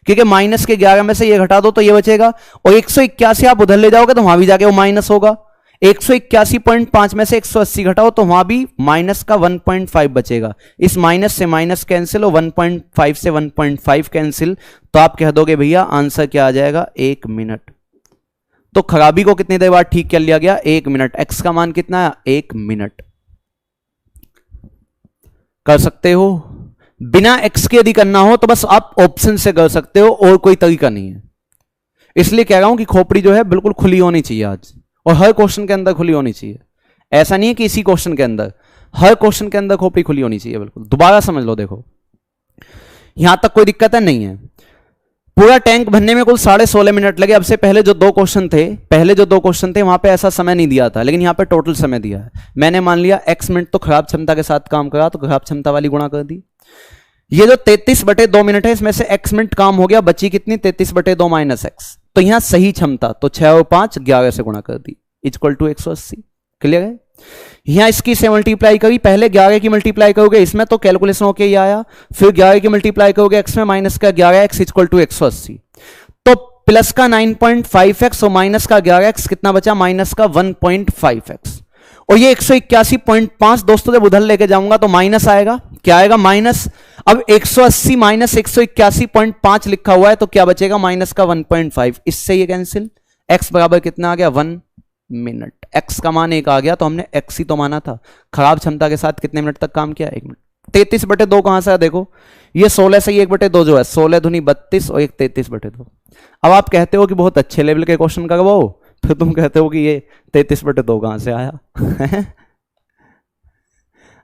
क्योंकि माइनस के 11 में से ये घटा दो तो ये बचेगा, और 181 आप उधर ले जाओगे तो वहां भी जाके वो माइनस होगा। 181.5 में से 180 घटाओ तो वहां भी माइनस का 1.5 बचेगा। इस माइनस से माइनस कैंसिल और 1.5 से 1.5 कैंसिल, तो आप कह दोगे भैया आंसर क्या आ जाएगा 1 मिनट। तो खराबी को कितनी देर बाद ठीक कर लिया गया? 1 मिनट। एक्स का मान कितना है? 1 मिनट। कर सकते हो। बिना एक्स के यदि करना हो तो बस आप ऑप्शन से कर सकते हो, और कोई तरीका नहीं है। इसलिए कह रहा हूं कि खोपड़ी जो है बिल्कुल खुली होनी चाहिए आज, और हर क्वेश्चन के अंदर खुली होनी चाहिए। ऐसा नहीं है कि इसी क्वेश्चन के अंदर, हर क्वेश्चन के अंदर खोपड़ी खुली होनी चाहिए बिल्कुल। दोबारा समझ लो, देखो यहां तक कोई दिक्कत है? नहीं है। पूरा टैंक भरने में कुल 16.5 मिनट लगे। अब से पहले जो 2 क्वेश्चन थे वहां पे ऐसा समय नहीं दिया था, लेकिन यहां पे टोटल समय दिया है। मैंने मान लिया x मिनट तो खराब क्षमता के साथ काम करा, तो खराब क्षमता वाली गुणा कर दी। ये जो 33/2 मिनट है इसमें से x मिनट काम हो गया, बची कितनी 33/2 माइनस x, तो यहां सही क्षमता तो 6 और 5 11 से गुणा कर दी, इक्वल टू 180। क्लियर है? यहां इसकी से मल्टीप्लाई करी, पहले 11 की मल्टीप्लाई करोगे इसमें तो कैलकुलेशन होके ये आया, फिर 11 की मल्टीप्लाई करोगे x में, माइनस का 11x इक्वल टू 180, तो प्लस का 9.5x और माइनस का 11x कितना बचा? माइनस का 1.5x। और ये 181.5 दोस्तों जब उधर लेके जाऊंगा तो माइनस आएगा। क्या आएगा? माइनस। अब 180 माइनस 181.5 लिखा हुआ है तो क्या बचेगा? माइनस का 1.5। इससे ये कैंसिल। x बराबर कितना आ गया? 1 मिनट। x का मान 1 आ गया तो हमने x ही तो माना था। खराब क्षमता के साथ कितने मिनट तक काम किया? 1 मिनट। 33/2 कहां से है? देखो ये 16 से 1/2 जो है, 16 दूनी 32 और 1 33/2। अब आप कहते हो कि बहुत अच्छे लेवल के क्वेश्चन करवाओ, फिर तुम कहते हो कि ये 33/2 कहां से आया?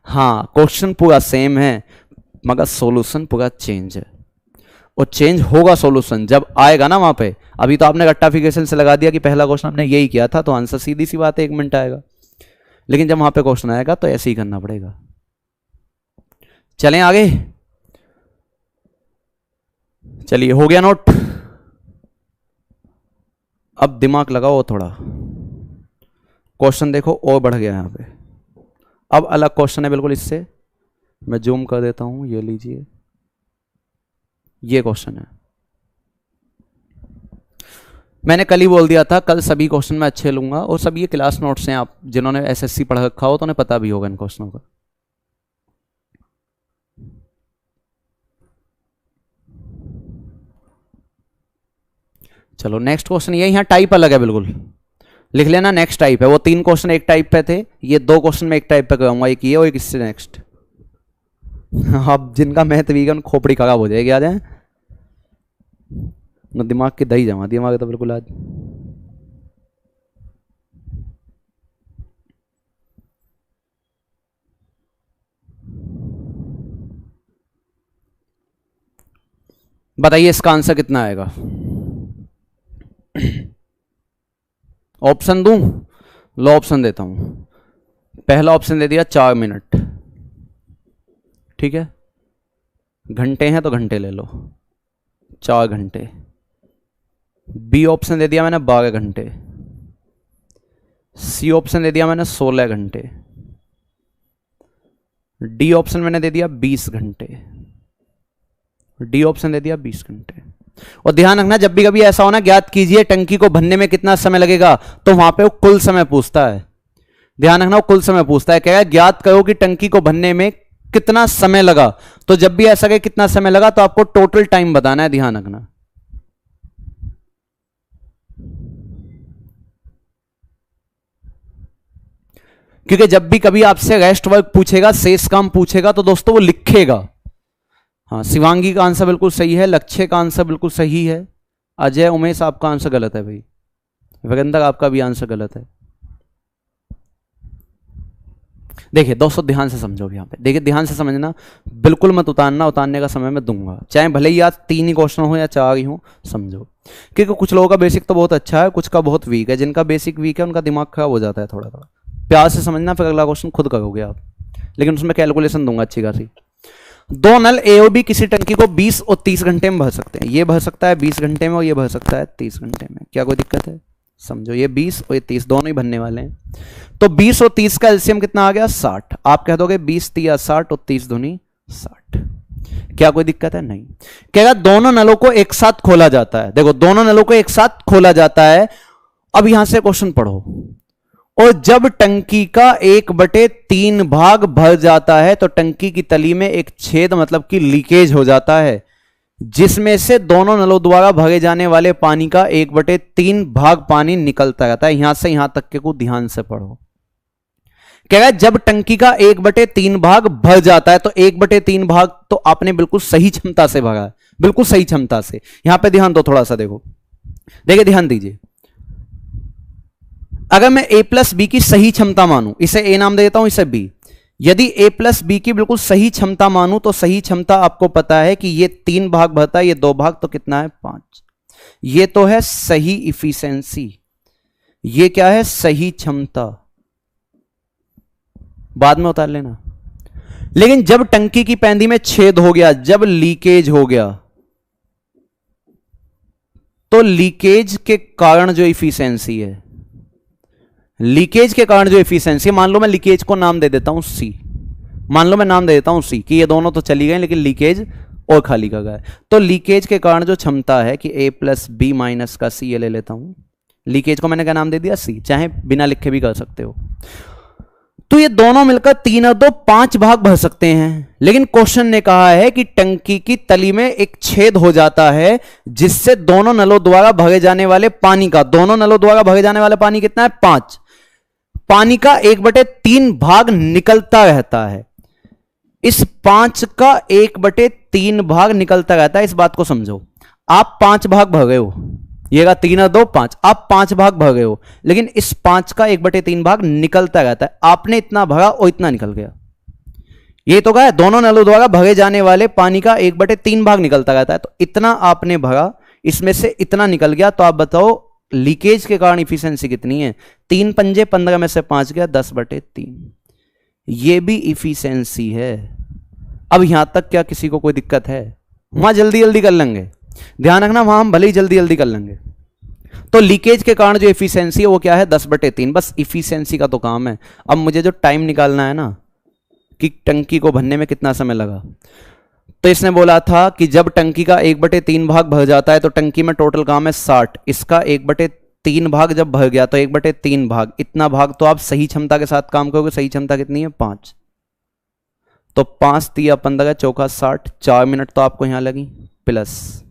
हाँ क्वेश्चन पूरा सेम है मगर सॉल्यूशन पूरा चेंज है, और चेंज होगा सॉल्यूशन जब आएगा ना वहां पे। अभी तो आपने रेक्टिफिकेशन से लगा दिया कि पहला क्वेश्चन हमने यही किया था, तो आंसर सीधी सी बात है 1 मिनट आएगा। लेकिन जब वहां पे क्वेश्चन आएगा तो ऐसे ही करना पड़ेगा। चलें आगे। चलिए हो गया नोट। अब दिमाग लगाओ थोड़ा। क्वेश्चन देखो और बढ़ गया यहां पे। अब अलग क्वेश्चन है बिल्कुल। इससे मैं जूम कर देता हूं, ये लीजिए, ये क्वेश्चन है। मैंने कल ही बोल दिया था, कल सभी क्वेश्चन मैं अच्छे लूंगा, और सब ये क्लास नोट्स हैं, आप जिन्होंने एसएससी पढ़ रखा हो तो उन्हें पता भी होगा इन क्वेश्चनों का। चलो नेक्स्ट क्वेश्चन, ये यहाँ टाइप अलग है बिल्कुल, लिख लेना नेक्स्ट टाइप है। वो 3 क्वेश्चन एक टाइप पे थे, ये 2 क्वेश्चन में एक टाइप पे कराऊंगा, एक ये और एक इससे नेक्स्ट। अब जिनका मैथ वीक है उन खोपड़ी खराब हो जाएगी आज, है दिमाग की दही जमा दिया हमारे तो बिल्कुल आज। बताइए इसका आंसर कितना आएगा? ऑप्शन दूं? लो ऑप्शन देता हूं। पहला ऑप्शन दे दिया 4 मिनट, ठीक है, घंटे हैं तो घंटे ले लो, 4 घंटे। बी ऑप्शन दे दिया मैंने 12 घंटे। सी ऑप्शन दे दिया मैंने 16 घंटे। डी ऑप्शन मैंने दे दिया 20 घंटे। डी ऑप्शन दे दिया 20 घंटे। और ध्यान रखना, जब भी कभी ऐसा होना, ज्ञात कीजिए टंकी को भरने में कितना समय लगेगा, तो वहां पे वो कुल समय पूछता है। ध्यान रखना, वो कुल समय पूछता है, कहेगा ज्ञात करो कि टंकी को भरने में कितना समय लगा। तो जब भी ऐसा कहे कितना समय लगा, तो आपको टोटल टाइम बताना है, ध्यान रखना। क्योंकि जब भी कभी आपसे रेस्ट वर्क पूछेगा, शेष काम पूछेगा, तो दोस्तों वो लिखेगा। हाँ, शिवांगी का आंसर बिल्कुल सही है, लक्ष्य का आंसर बिल्कुल सही है, अजय उमेश आपका आंसर गलत है भाई, वीरेंद्र आपका भी आंसर गलत है। देखिए दोस्तों ध्यान से समझो यहां पे, देखिए ध्यान से समझना, बिल्कुल मत उतारना, उतारने का समय मैं दूंगा, चाहे भले ही आज 3 ही क्वेश्चन हो या 4 ही हो, समझो। क्योंकि कुछ लोगों का बेसिक तो बहुत अच्छा है, कुछ का बहुत वीक है। जिनका बेसिक वीक है उनका दिमाग खराब हो जाता है थोड़ा थोड़ा। प्यार से समझना, फिर अगला क्वेश्चन खुद करोगे आप, लेकिन उसमें कैलकुलेशन दूंगा अच्छी खासी। 2 नल ए और बी किसी टंकी को 20 और 30 घंटे में भर सकते हैं। ये भर सकता है 20 घंटे में और ये भर सकता है 30 घंटे में। क्या कोई दिक्कत है? समझो, ये 20 और ये 30 दोनों ही भरने वाले हैं। तो 20 और 30 का एलसीएम कितना आ गया? 60। आप कह दोगे 20 तिया 60 और 30 दूनी 60। क्या कोई दिक्कत है? नहीं। कहेगा दोनों नलों को एक साथ खोला जाता है। देखो, दोनों नलों को एक साथ खोला जाता है। अब यहां से क्वेश्चन पढ़ो। और जब टंकी का 1/3 भाग भर जाता है तो टंकी की तली में एक छेद, मतलब कि लीकेज हो जाता है, जिसमें से दोनों नलों द्वारा भरे जाने वाले पानी का 1/3 भाग पानी निकलता रहता है। यहां से यहां तक के को ध्यान से पढ़ो। कह रहा है जब टंकी का 1/3 भाग भर जाता है, तो 1/3 भाग तो आपने बिल्कुल सही क्षमता से भरा है, बिल्कुल सही क्षमता से। यहां पे ध्यान दो थोड़ा सा, देखो देखिए, ध्यान दीजिए। अगर मैं a प्लस बी की सही क्षमता मानूं, इसे a नाम दे देता हूं, इसे b। यदि a प्लस बी की बिल्कुल सही क्षमता मानूं, तो सही क्षमता आपको पता है कि ये 3 भाग भरता है, ये 2 भाग, तो कितना है? 5। ये तो है सही इफिशिएंसी। ये क्या है? सही क्षमता। बाद में उतार लेना। लेकिन जब टंकी की पैंदी में छेद हो गया, जब लीकेज हो गया, तो लीकेज के कारण जो इफिशिएंसी है, लीकेज के कारण जो एफिशिएंसी, मान लो मैं लीकेज को नाम दे देता हूं सी, मान लो मैं नाम दे देता हूं सी, कि ये दोनों तो चली गए लेकिन लीकेज और खाली का गया। तो लीकेज के कारण जो क्षमता है कि a प्लस बी माइनस का सी, ये ले लेता हूं। लीकेज को मैंने क्या नाम दे दिया? सी, चाहे बिना लिखे भी कर सकते हो। तो ये दोनों मिलकर 3 और 2 5 भाग भर सकते हैं। लेकिन क्वेश्चन ने कहा है कि टंकी की तली में एक छेद हो जाता है, जिससे दोनों नलों द्वारा भरे जाने वाले पानी का, दोनों नलों द्वारा भरे जाने वाला पानी कितना है? 5। पानी का 1/3 भाग निकलता रहता है। इस 5 का 1/3 भाग निकलता रहता है। इस बात को समझो। आप 5 भाग भर गए हो, ये रहा 3 और 2 5, आप 5 भाग भर गए हो, लेकिन इस 5 का 1/3 भाग निकलता रहता है। आपने इतना भरा और इतना निकल गया। ये तो कहा है दोनों नलों द्वारा भरे जाने वाले पानी का 1/3 भाग निकलता रहता है। तो इतना आपने भरा, इसमें से इतना निकल गया। तो आप बताओ लीकेज के कारण इफिशिएंसी कितनी है? 3 पंजे 15 में से 5 गया, 10/3। ये भी इफिशिएंसी है। अब यहां तक क्या किसी को कोई दिक्कत है? वहां जल्दी जल्दी कर लेंगे, ध्यान रखना, वहां हम भले ही जल्दी जल्दी कर लेंगे। तो लीकेज के कारण जो इफिशिएंसी है वो क्या है? 10/3। बस इफिशिएंसी का तो काम है। अब मुझे जो टाइम निकालना है ना, कि टंकी को भरने में कितना समय लगा, तो इसने बोला था कि जब टंकी का 1/3 भाग भर जाता है तो टंकी में टोटल काम है 60, इसका 1/3 भाग जब भर गया तो 1/3 भाग, इतना भाग तो आप सही क्षमता के साथ काम करोगे। सही क्षमता कितनी है 5, तो 5 तिया 15 चौका 60, 4 मिनट तो आपको यहां लगी प्लस,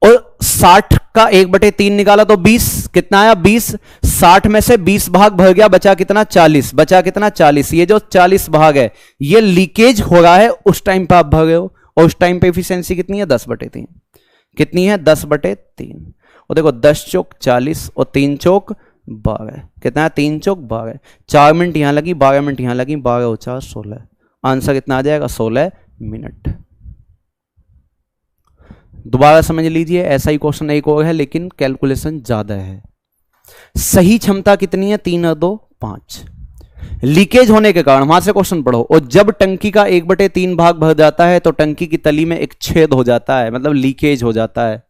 और 60 का 1/3 निकाला तो 20, कितना आया 20, 60 में से 20 भाग भर गया, बचा कितना 40, बचा कितना 40। ये जो 40 भाग है ये लीकेज हो रहा है उस टाइम पे आप भर गए हो, और उस टाइम पे एफिशिएंसी कितनी है 10/3, कितनी है 10/3। और देखो 10 चौक 40 और 3 चौक 12, कितना है 3 चौक 12, 4 मिनट यहां लगी 12 मिनट यहां लगी, 12 और 4 16, आंसर कितना आ जाएगा 16 मिनट। दोबारा समझ लीजिए, ऐसा ही क्वेश्चन एक और है लेकिन कैलकुलेशन ज्यादा है। सही क्षमता कितनी है 3 और 2 5, लीकेज होने के कारण, वहां से क्वेश्चन पढ़ो, और जब टंकी का 1/3 भाग भर जाता है तो टंकी की तली में एक छेद हो जाता है, मतलब लीकेज हो जाता है,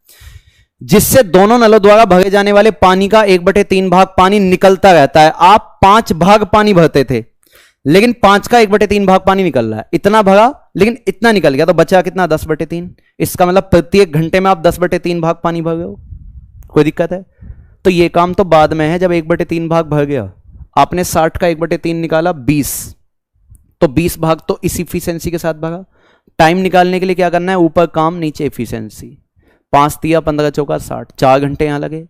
जिससे दोनों नलों द्वारा भरे जाने वाले पानी का 1/3 भाग पानी निकलता रहता है। आप 5 भाग पानी भरते थे लेकिन 5 का 1/3 भाग पानी निकल रहा है, इतना भरा लेकिन इतना निकल गया, तो बचा कितना 10/3। इसका मतलब प्रत्येक घंटे में आप 10/3 भाग पानी भर गए हो। कोई दिक्कत है? तो ये काम तो बाद में है, जब 1/3 भाग भर गया, आपने 60 का 1/3 निकाला 20, तो 20 भाग तो इस इफिशियंसी के साथ भरा। टाइम निकालने के लिए क्या करना है, ऊपर काम नीचे इफिशियंसी, 5 तिया 15 चौका 60, 4 घंटे यहां लगे।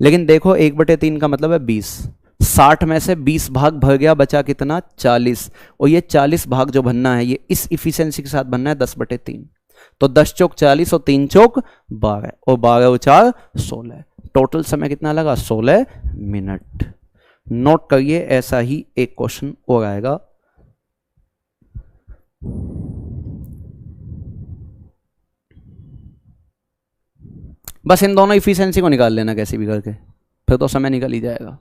लेकिन देखो 1/3 का मतलब है 20, 60 में से 20 भाग भर गया, बचा कितना 40, और ये 40 भाग जो बनना है ये इस इफिशियंसी के साथ बनना है 10/3। तो 10 चौक 40 और 3 चौक 12, और 12 और 4 16, टोटल समय कितना लगा 16 मिनट। नोट करिए, ऐसा ही एक क्वेश्चन और आएगा। बस इन दोनों इफिशियंसी को निकाल लेना कैसे भी करके, फिर तो समय निकल ही जाएगा।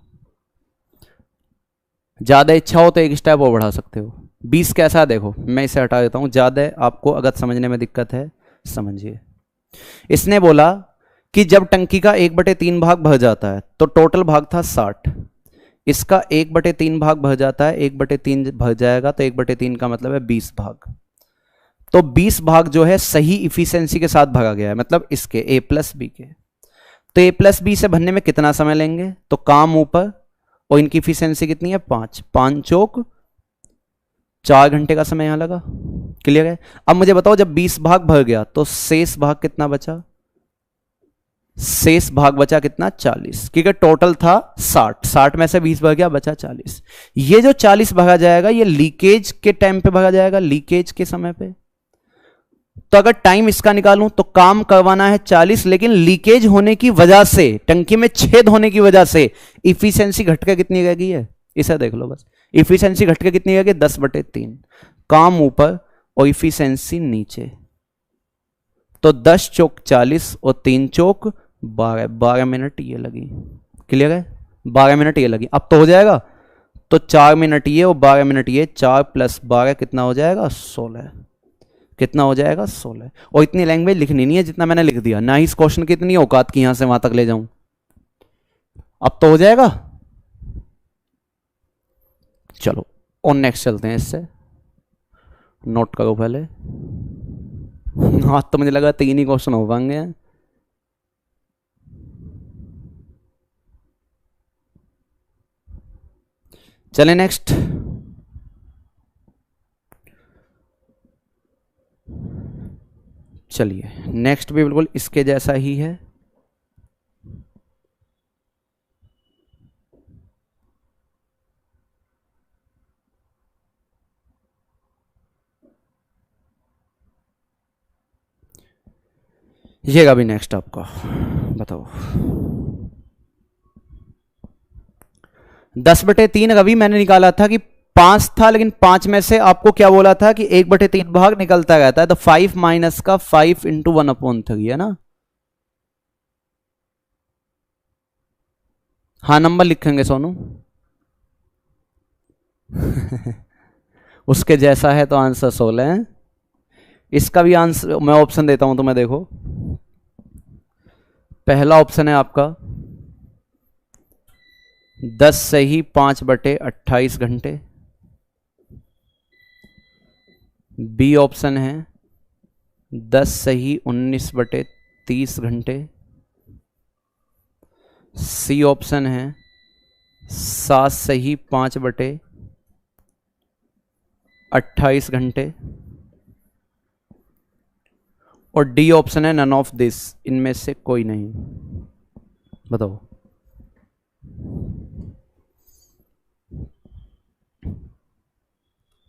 ज्यादा इच्छा हो तो एक स्टेप और बढ़ा सकते हो। 20 कैसा, देखो मैं इसे हटा देता हूं, ज्यादा आपको अगर समझने में दिक्कत है समझिए। इसने बोला कि जब टंकी का 1/3 भाग भर जाता है तो टोटल भाग था 60, इसका 1/3 भाग भर जाता है, 1/3 भर जाएगा तो 1/3 का मतलब है 20 भाग। तो 20 भाग जो है सही इफिशियंसी के साथ भरा गया है, मतलब इसके A+B के। तो A+B से भरने में कितना समय लेंगे, तो काम ऊपर, और इनकी इफिशियंसी कितनी है 5, 5 चौक 4 घंटे का समय यहां लगा। क्लियर है? अब मुझे बताओ जब 20 भाग भर गया तो शेष भाग कितना बचा, शेष भाग बचा कितना 40, क्योंकि टोटल था 60, 60 में से 20 भर गया, बचा 40। ये जो 40 भरा जाएगा ये लीकेज के टाइम पे भरा जाएगा, लीकेज के समय पे। तो अगर टाइम इसका निकालूं तो काम करवाना है 40, लेकिन लीकेज होने की वजह से, टंकी में छेद होने की वजह से इफिशियंसी घटकर कितनी रह गई है, इसे देख लो बस। इफिशियंसी घटकर कितनी रह गई 10/3, काम ऊपर और इफिशियंसी नीचे। तो 10 चौक 40 और 3 चौक 12, 12 मिनट ये लगी। क्लियर है? 12 मिनट ये लगी। अब तो हो जाएगा, तो 4 मिनट ये और 12 मिनट ये, 4 + 12 कितना हो जाएगा 16, कितना हो जाएगा 16। और इतनी लैंग्वेज लिखनी नहीं है जितना मैंने लिख दिया, ना ही इस क्वेश्चन की इतनी औकात की यहां से वहां तक ले जाऊं। अब तो हो जाएगा। चलो और नेक्स्ट चलते हैं, इससे नोट करो पहले। आज तो मुझे लगा 3 ही क्वेश्चन हो पाएंगे। चले नेक्स्ट। चलिए नेक्स्ट भी बिल्कुल इसके जैसा ही है। ये भी नेक्स्ट आपका, बताओ 10/3 रवि मैंने निकाला था कि 5 था, लेकिन 5 में से आपको क्या बोला था कि 1/3 भाग निकलता रहता है, तो 5 माइनस का 5 × 1/3 है ना। हाँ नंबर लिखेंगे सोनू। उसके जैसा है तो आंसर 16 है। इसका भी आंसर मैं ऑप्शन देता हूं तुम्हें, देखो पहला ऑप्शन है आपका 10 से ही 5/28 घंटे। बी ऑप्शन है 10 सही 19/30 घंटे। सी ऑप्शन है 7 सही 5/28 घंटे। और डी ऑप्शन है नन ऑफ दिस, इनमें से कोई नहीं। बताओ।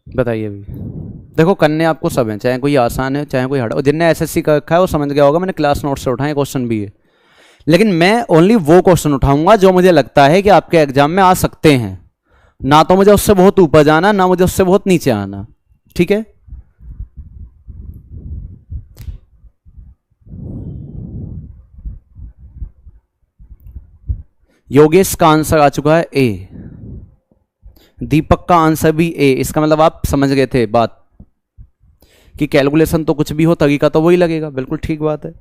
बताइए अभी। देखो करने आपको सब है, चाहे कोई आसान है चाहे कोई हार्ड। और जिनने एसएससी का रखा है वो समझ गया होगा, मैंने क्लास नोट से उठाए क्वेश्चन भी है। लेकिन मैं ओनली वो क्वेश्चन उठाऊंगा जो मुझे लगता है कि आपके एग्जाम में आ सकते हैं। ना तो मुझे उससे बहुत ऊपर जाना, ना मुझे उससे बहुत नीचे आना। ठीक है। योगेश का आंसर आ चुका है ए। दीपक का आंसर भी ए। इसका मतलब आप समझ गए थे बात कि कैलकुलेशन तो कुछ भी हो, तरीका तो वही लगेगा। बिल्कुल ठीक बात है।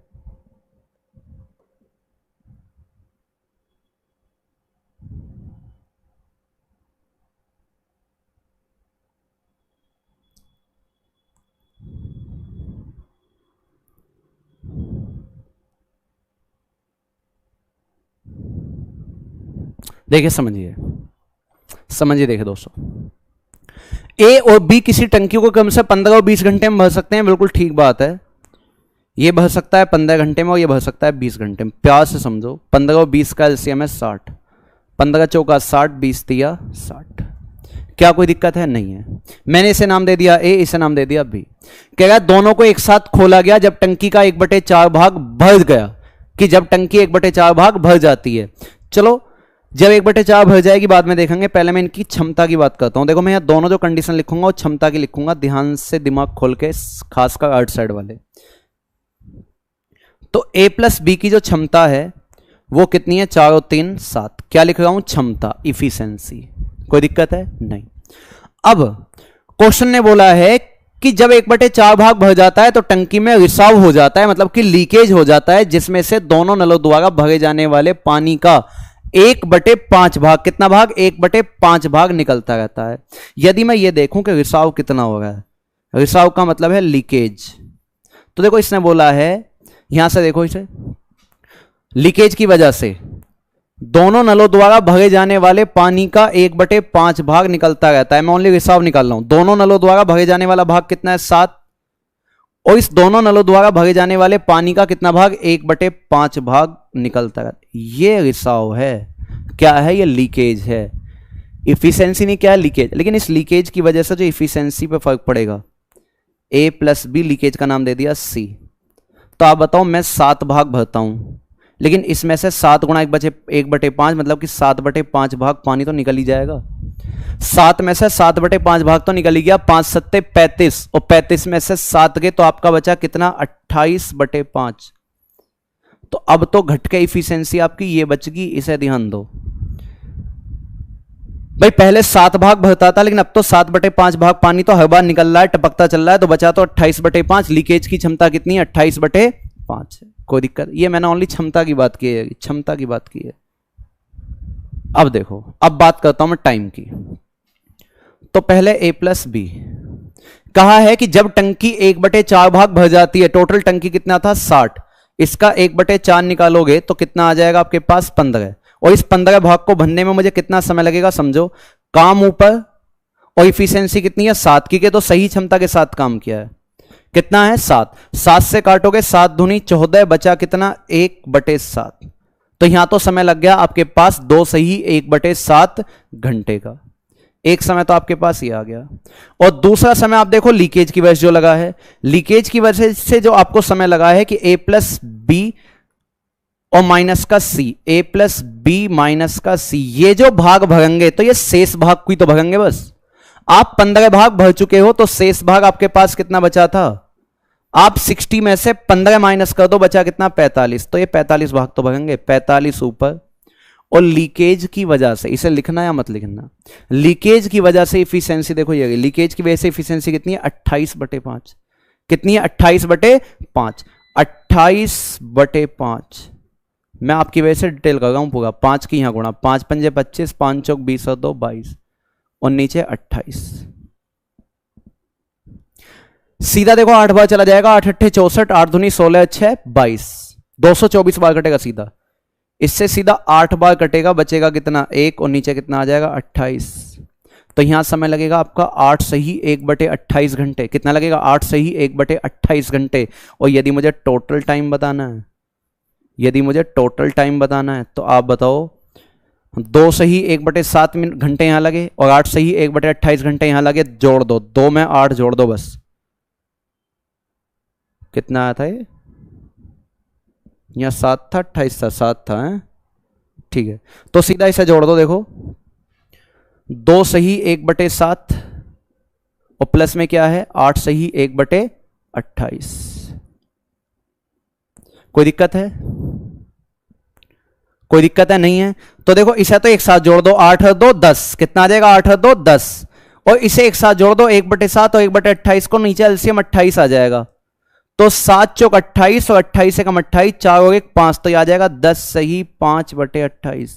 देखिए समझिए, समझिए। देखिए दोस्तों, ए और बी किसी टंकी को कम से 15 और 20 घंटे में भर सकते हैं। बिल्कुल ठीक बात है। ये भर सकता है 15 घंटे में और ये भर सकता है 20 घंटे में। प्यार से समझो, 15 और 20 का एलसीएम है 60। 15 चौका 60, 20 दिया 60। क्या कोई दिक्कत है? नहीं है। मैंने इसे नाम दे दिया ए, इसे नाम दे दिया बी। कह रहा दोनों को एक साथ खोला गया जब टंकी का 1/4 भाग भर गया। कि जब टंकी 1/4 भाग भर जाती है। चलो, जब 1/4 भर जाएगी बाद में देखेंगे। पहले मैं इनकी क्षमता की बात करता हूं। देखो मैं यहां दोनों जो कंडीशन लिखूंगा वो क्षमता की लिखूंगा। ध्यान से दिमाग खोल के, खासकर आउट साइड वाले। तो ए प्लस बी की जो क्षमता है वो कितनी है? 4 और 3 7। क्या लिख रहा हूं? क्षमता, इफिशिएंसी। कोई दिक्कत है? नहीं। अब क्वेश्चन ने बोला है कि जब 1/4 भाग भर जाता है तो टंकी में रिसाव हो जाता है, मतलब कि लीकेज हो जाता है, जिसमें से दोनों नलों द्वारा भरे जाने वाले पानी का 1/5 भाग, कितना भाग? 1/5 भाग निकलता रहता है। यदि मैं ये देखूं कि रिसाव कितना हो रहा है, रिसाव का मतलब है लीकेज। तो देखो इसने बोला है, यहां से देखो इसे, लीकेज की वजह से दोनों नलों द्वारा भरे जाने वाले पानी का 1/5 भाग निकलता रहता है। मैं ओनली रिसाव निकाल रहा हूं। दोनों नलों द्वारा भरे जाने वाला भाग कितना है? 7। और इस दोनों नलों द्वारा भरे जाने वाले पानी का कितना भाग? 1/5 भाग निकलता रहता है। ये रिसाव है। क्या है? ये लीकेज है। इफिशिएंसी नहीं, क्या है? लीकेज। लेकिन इस लीकेज की वजह से जो इफिशिएंसी पे फर्क पड़ेगा, ए प्लस बी, लीकेज का नाम दे दिया सी। तो आप बताओ, मैं 7 भाग भरता हूं, लेकिन इसमें से 7 गुणा 1/5 मतलब कि 7/5 भाग पानी तो निकल ही जाएगा। 7 में से 7/5 भाग तो निकल ही गया। 5 सत्ते 35, और 35 में से 7 गए तो आपका बचा कितना? 28/5। तो अब तो घट के इफिशिएंसी आपकी ये बच गई। इसे ध्यान दो भाई। पहले 7 भाग भरता था, लेकिन अब तो 7/5 भाग पानी तो हर बार निकल रहा है, टपकता चल रहा है, तो बचा तो 28/5। लीकेज की क्षमता कितनी है? 28/5 है। कोई दिक्कत? ये मैंने ओनली क्षमता की बात की है, क्षमता की बात की है। अब देखो, अब बात करता हूं मैं टाइम की। तो पहले ए प्लस बी कहा है कि जब टंकी 1/4 भाग भर जाती है, टोटल टंकी कितना था? 60। इसका 1/4 निकालोगे तो कितना आ जाएगा आपके पास? 15। और इस 15 भाग को भरने में मुझे कितना समय लगेगा? समझो, काम ऊपर और इफिशिएंसी कितनी है? 7 की। के तो सही क्षमता के साथ काम किया है। कितना है? 7। 7 से काटोगे 7 दूनी 14, बचा कितना? 1/7। तो यहां तो समय लग गया आपके पास 2 सही 1/7 घंटे का। एक समय तो आपके पास ही आ गया। और दूसरा समय आप देखो लीकेज की वजह से जो लगा है, लीकेज की वजह से जो आपको समय लगा है कि ए प्लस बी और माइनस का सी, ए प्लस बी माइनस का सी, ये जो भाग भरेंगे तो ये शेष भाग को ही तो भरेंगे बस। आप 15 भाग भर चुके हो, तो शेष भाग आपके पास कितना बचा था? आप 60 में से 15 माइनस कर दो, बचा कितना? 45। तो ये 45 भाग तो भरेंगे, 45 ऊपर। और लीकेज की वजह से, इसे लिखना या मत लिखना, लीकेज की वजह से इफिशिएंसी देखो, ये लीकेज की वजह से इफिशिएंसी कितनी है? 28/5। कितनी है? 28/5। 28/5 मैं आपकी वजह से डिटेल कर रहा हूं पूरा। 5 की यहां गुणा, 5 पंजे 25, 5 चौक 20 और 2 22, और नीचे 28। सीधा देखो 8 बार चला जाएगा, 8 अट्ठे 64, 8 दूनी 16, 6 22, 224 बार कटेगा सीधा। इससे सीधा 8 बार कटेगा, बचेगा कितना 1, और नीचे कितना आ जाएगा 28। तो यहां समय लगेगा आपका 8 सही 1/28 घंटे। कितना लगेगा 8 सही 1/28 घंटे। और यदि मुझे टोटल टाइम बताना है, यदि मुझे टोटल टाइम बताना है तो आप बताओ 2 सही 1/7 घंटे यहां लगे और 8 सही 1/28 घंटे यहां लगे, जोड़ दो, 2 में 8 जोड़ दो बस। कितना आया था ये? यहां 7 था 28 था, 7 था है? ठीक है, तो सीधा इसे जोड़ दो। देखो 2 सही 1/7 और प्लस में क्या है 8 सही 1/28। कोई दिक्कत है? कोई दिक्कत है? नहीं है। तो देखो इसे तो एक साथ जोड़ दो, 8 और 2 10, कितना आ जाएगा 8 और 2 10, और इसे एक साथ जोड़ दो 1/7 और 1/28 को, नीचे एलसीएम 28 आ जाएगा। तो 7 चौक 28 और 28 से कम 28, 4 और 1 5, तो आ जाएगा 10 सही 5/28।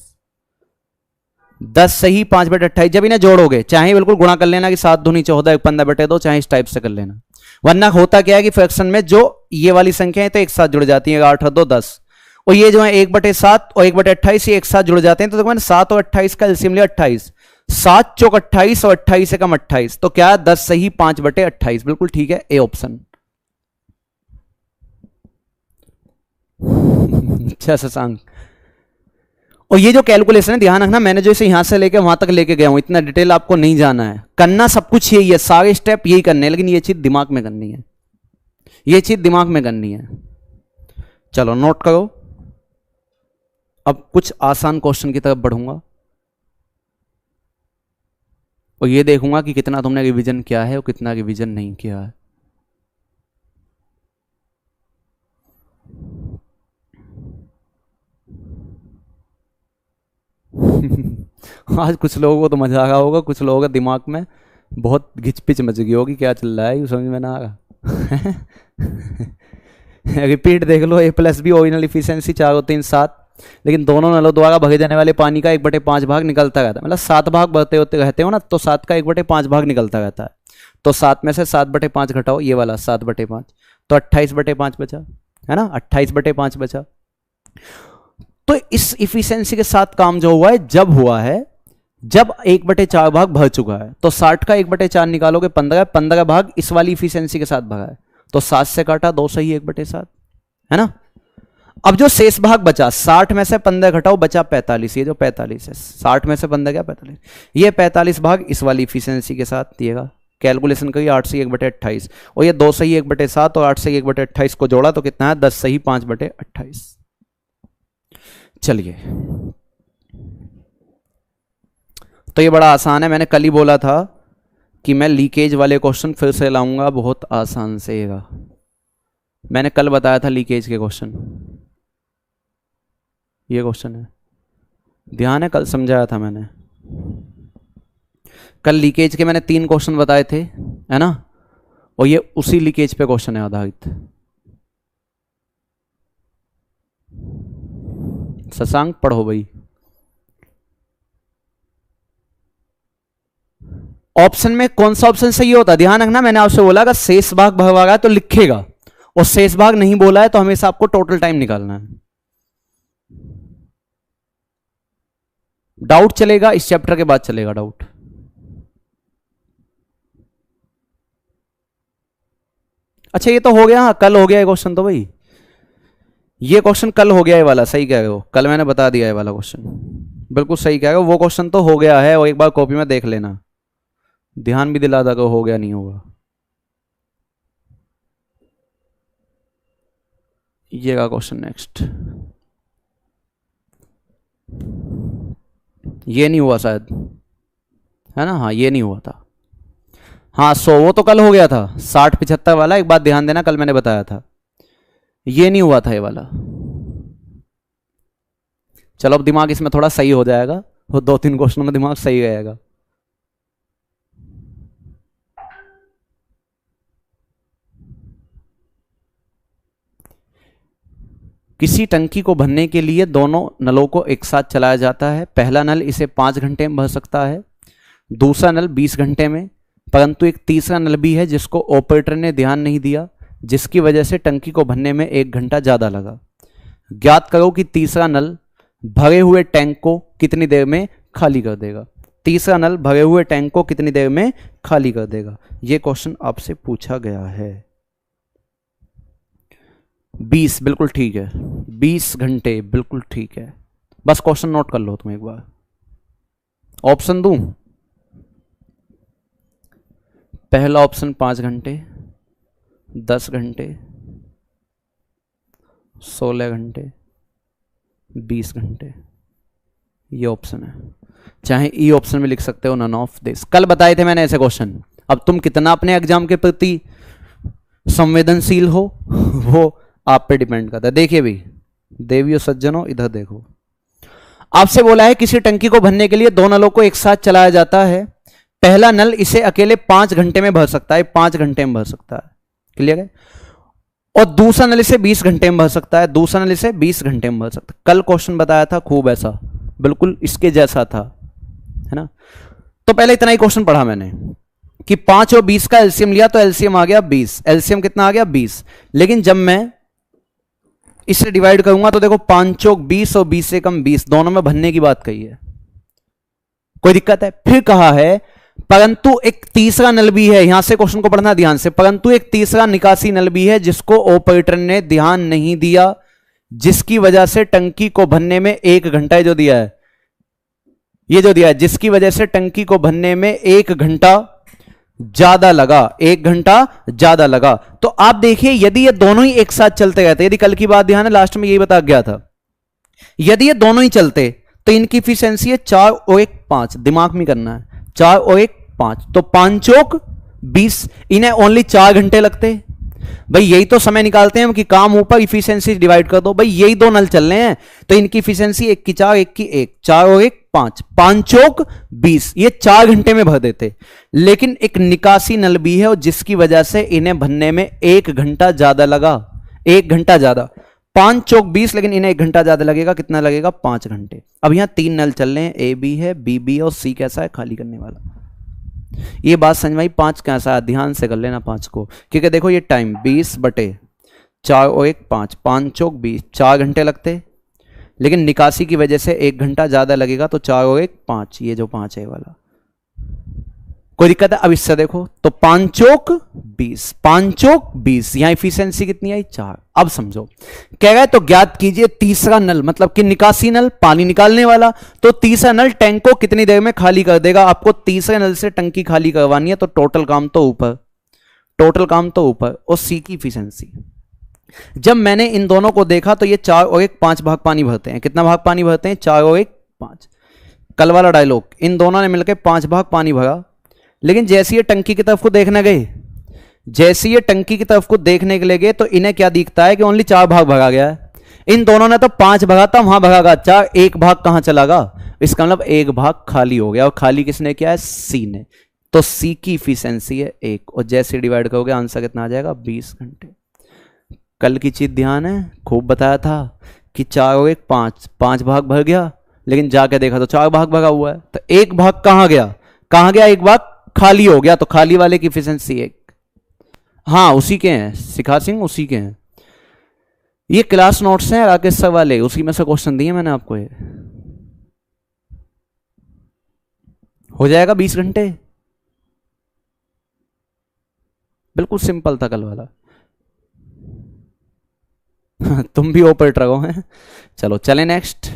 10 सही 5/28। जब इन्हें जोड़ोगे चाहे बिल्कुल गुणा कर लेना कि 7 दूनी 14 15/2, चाहे इस टाइप से कर लेना, वरना होता क्या है कि फ्रैक्शन में जो ये वाली संख्या है तो एक साथ जुड़ जाती है, 8 और 2 10, और ये जो है 1/7 और 1/28 ये एक साथ जुड़ जाते हैं। तो देखो मैंने 7 और 28 का एलसीएम लिया 28, 7 चौक 28 और 28 से कम 28, तो क्या 10 सही 5/28। बिल्कुल ठीक है, ए ऑप्शन। अच्छा शशांक, और ये जो कैलकुलेशन है ध्यान रखना, मैंने जो इसे यहां से लेके वहां तक लेके गया हूं, इतना डिटेल आपको नहीं जाना है, करना सब कुछ यही है, सारे स्टेप यही करने हैं, लेकिन ये चीज दिमाग में करनी है, ये चीज दिमाग में करनी है। चलो नोट करो। अब कुछ आसान क्वेश्चन की तरफ बढ़ूंगा और ये देखूंगा कि कितना तुमने रिवीजन किया है और कितना रिवीजन नहीं किया है। आज कुछ लोगों को तो मजा आ रहा होगा, कुछ लोगों के दिमाग में बहुत घिचपिच मच गई होगी, क्या चल रहा है ये समझ में ना आ रहा। रिपीट देख लो, A+B ओरिजिनल इफिशिएंसी 4 और 3 7, लेकिन दोनों नलों द्वारा भगे जाने वाले पानी का 1/5 भाग निकलता रहता है, मतलब 7 भाग भरते होते रहते हो ना, तो 7 का 1/5 भाग निकलता रहता है। तो 7 में से 7/5 घटाओ, ये वाला 7/5, तो 28/5 बचा, है ना, 28/5 बचा। तो इस इफिशिएंसी के साथ काम जो हुआ है, जब हुआ है जब 1/4 भाग भर चुका है, तो 60 का 1/4 निकालोगे 15, 15 भाग इस वाली इफिशिएंसी के साथ भगा है, तो 7 से काटा 2 सही 1/7, है ना। अब जो शेष भाग बचा, 60 में से 15 घटाओ, बचा 45, ये जो 45 है, 60 में से 15 क्या 45, ये 45 भाग इस वाली इफिशिएंसी के साथ दिएगा। कैलकुलेशन करिए, 8 से 1/28, और ये 2 सही 1/7 और 8 से 1/28 को जोड़ा तो कितना है 10 सही 5/28। चलिए, तो ये बड़ा आसान है, मैंने कल ही बोला था कि मैं लीकेज वाले क्वेश्चन फिर से लाऊंगा, बहुत आसान से। मैंने कल बताया था लीकेज के क्वेश्चन, ये क्वेश्चन है, ध्यान है, कल समझाया था मैंने। कल लीकेज के मैंने 3 क्वेश्चन बताए थे, है ना, और ये उसी लीकेज पे क्वेश्चन है आधारित। शशांक पढ़ो भाई। ऑप्शन में कौन सा ऑप्शन सही होता है, ध्यान रखना, मैंने आपसे बोला अगर शेष भाग भरवा है तो लिखेगा, और शेष भाग नहीं बोला है तो हमेशा आपको टोटल टाइम निकालना है। डाउट चलेगा, इस चैप्टर के बाद चलेगा डाउट। अच्छा ये तो हो गया, कल हो गया ये क्वेश्चन, तो भाई ये क्वेश्चन कल हो गया, ये वाला सही कह रहे हो, कल मैंने बता दिया ये वाला क्वेश्चन, बिल्कुल सही कह रहे हो, वो क्वेश्चन तो हो गया है, और एक बार कॉपी में देख लेना, ध्यान भी दिला दो हो गया नहीं होगा। ये का क्वेश्चन नेक्स्ट, ये नहीं हुआ शायद, है ना, हाँ ये नहीं हुआ था, हाँ 100 वो तो कल हो गया था, 60 75 वाला, एक बात ध्यान देना, कल मैंने बताया था, ये नहीं हुआ था ये वाला। चलो अब दिमाग इसमें थोड़ा सही हो जाएगा, वो 2-3 क्वेश्चन में दिमाग सही रहेगा। किसी टंकी को भरने के लिए दोनों नलों को एक साथ चलाया जाता है। पहला नल इसे 5 घंटे में भर सकता है, दूसरा नल 20 घंटे में, परंतु एक तीसरा नल भी है जिसको ऑपरेटर ने ध्यान नहीं दिया, जिसकी वजह से टंकी को भरने में 1 घंटा ज्यादा लगा। ज्ञात करो कि तीसरा नल भरे हुए टैंक को कितनी देर में खाली कर देगा। तीसरा नल भरे हुए टैंक को कितनी देर में खाली कर देगा, यह क्वेश्चन आपसे पूछा गया है। 20 बिल्कुल ठीक है, 20 घंटे बिल्कुल ठीक है। बस क्वेश्चन नोट कर लो तुम एक बार। ऑप्शन दूं? पहला ऑप्शन 5 घंटे, 10 घंटे, 16 घंटे, 20 घंटे, ये ऑप्शन है। चाहे ई ऑप्शन में लिख सकते हो नन ऑफ दिस। कल बताए थे मैंने ऐसे क्वेश्चन। अब तुम कितना अपने एग्जाम के प्रति संवेदनशील हो वो आप पे डिपेंड करता है। देखिए भी देवियों सज्जनों, इधर देखो, आपसे बोला है किसी टंकी को भरने के लिए 2 नलों को एक साथ चलाया जाता है। पहला नल इसे अकेले 5 घंटे में भर सकता है, 5 घंटे में भर सकता है, क्लियर है। और दूसरा नल इसे 20 घंटे में भर सकता है, दूसरा नल इसे 20 घंटे में भर सकता है। कल क्वेश्चन बताया था खूब ऐसा, बिल्कुल इसके जैसा था, है ना। तो पहले इतना ही क्वेश्चन पढ़ा मैंने कि 5 और 20 का एलसीएम लिया तो एलसीएम आ गया 20। एलसीएम कितना आ गया 20। लेकिन जब मैं इसे डिवाइड करूंगा तो देखो 5 चौक 20 और 20 से कम 20, दोनों में भरने की बात कही है, कोई दिक्कत है। फिर कहा है परंतु एक तीसरा नल भी है, यहां से क्वेश्चन को पढ़ना ध्यान से। परंतु एक तीसरा निकासी नल भी है जिसको ऑपरेटर ने ध्यान नहीं दिया, जिसकी वजह से टंकी को भरने में 1 घंटा जो दिया है, ये जो दिया है, जिसकी वजह से टंकी को भरने में 1 घंटा ज्यादा लगा, 1 घंटा ज्यादा लगा। तो आप देखिए यदि ये दोनों ही एक साथ चलते रहते, यदि कल की बात ध्यान है लास्ट में यही बता गया था, यदि ये दोनों ही चलते तो इनकी इफिशिएंसी है 4 और 1 5, दिमाग में करना है, 4 और 1 5, तो 5 चौक 20, इन्हें ओनली 4 घंटे लगते। भाई यही तो समय निकालते हैं हम कि काम ऊपर इफिशिएंसी डिवाइड कर दो। भाई यही 2 नल चल रहे हैं तो इनकी इफिशिएंसी 1 की 4, 1 की 1, 4 और 1 5, 5 चौक 20, ये 4 घंटे में भर देते। लेकिन एक निकासी नल भी है और जिसकी वजह से इन्हें भरने में 1 घंटा ज्यादा लगा, 1 घंटा ज्यादा। 5 चौक 20, लेकिन इन्हें 1 घंटा ज्यादा लगेगा, कितना लगेगा 5 घंटे। अब यहां 3 नल चल रहे हैं, ए बी है, बी बी और सी कैसा है खाली करने वाला। ये बात समझ में आई? 5 कैसा है, ध्यान से कर लेना 5 को, क्योंकि देखो ये टाइम 20/4 और 1 5, 5 चौक 20, 4 घंटे लगते, लेकिन निकासी की वजह से 1 घंटा ज्यादा लगेगा, तो 4 और 1 5, ये जो 5 है वाला, कोई दिक्कत है? अब इससे देखो तो 5 चौक 20, 5 चौक 20, यहां इफिशिएंसी कितनी आई 4। अब समझो, कह रहा है तो ज्ञात कीजिए तीसरा नल, मतलब कि निकासी नल, पानी निकालने वाला, तो तीसरा नल टैंक को कितनी देर में खाली कर देगा। आपको तीसरे नल से टंकी खाली करवानी है, तो टोटल काम तो ऊपर, टोटल काम तो ऊपर, और सी की इफिशिएंसी। जब मैंने इन दोनों को देखा तो ये 4 और 1 5 भाग पानी भरते हैं। कितना भाग पानी भरते हैं? 4 और 1 5। कल वाला डायलॉग, इन दोनों ने मिलकर 5 भाग पानी भरा, लेकिन जैसे ये टंकी की तरफ को देखने गए, जैसे ये टंकी की तरफ को देखने के लिए गए, तो इन्हें क्या दिखता है कि ओनली 4 भाग भरा गया है। इन दोनों ने तो 5 भगा था, वहां भगा 4, 1 भाग कहां चला गया? इसका मतलब 1 भाग खाली हो गया, और खाली किसने किया है? सी ने। तो सी की इफिशिएंसी है 1, और जैसे डिवाइड करोगे आंसर कितना आ जाएगा? 20 घंटे। कल की चीज ध्यान है, खूब बताया था कि 4 और 1 5, 5 भाग भर गया, लेकिन जाके देखा तो 4 भाग भगा हुआ है, तो 1 भाग कहां गया? कहां गया? 1 भाग खाली हो गया, तो खाली वाले की इफिशिएंसी 1। हाँ उसी के हैं, शिखा सिंह उसी के हैं, ये क्लास नोट्स हैं राकेश सर वाले, उसी में से क्वेश्चन दिए मैंने आपको। ये हो जाएगा 20 घंटे, बिल्कुल सिंपल था कल वाला। तुम भी ऑपरेटर हो हैं। चलो चले नेक्स्ट।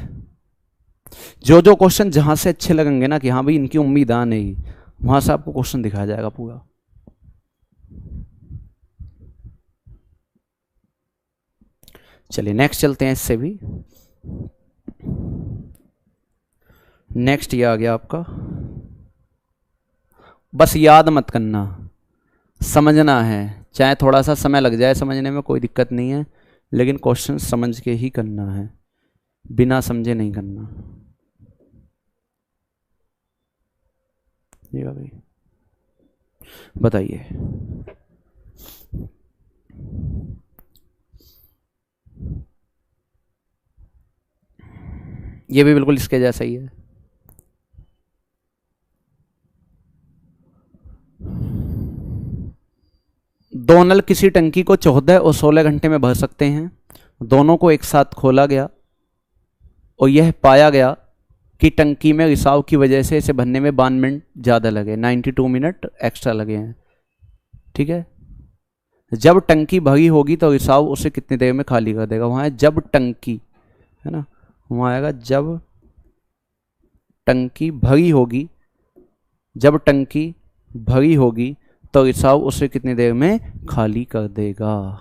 जो जो क्वेश्चन जहां से अच्छे लगेंगे ना कि हाँ भाई इनकी उम्मीद आ नहीं, वहां से आपको क्वेश्चन दिखाया जाएगा पूरा। चलिए नेक्स्ट चलते हैं। इससे भी नेक्स्ट ये आ गया आपका, बस याद मत करना, समझना है, चाहे थोड़ा सा समय लग जाए समझने में, कोई दिक्कत नहीं है, लेकिन क्वेश्चन समझ के ही करना है, बिना समझे नहीं करना। ये भाई बताइए, ये भी बिल्कुल इसके जैसा ही है। दो नल किसी टंकी को 14 और 16 घंटे में भर सकते हैं। दोनों को एक साथ खोला गया और यह पाया गया कि टंकी में रिसाव की वजह से इसे भरने में 52 मिनट ज़्यादा लगे, 92 मिनट एक्स्ट्रा लगे हैं। ठीक है, जब टंकी भरी होगी तो रिसाव उसे कितनी देर में खाली कर देगा। वहाँ है जब टंकी, है ना, वहाँ आएगा जब टंकी भरी होगी, जब टंकी भरी होगी तो रिसाव उसे कितनी देर में खाली कर देगा।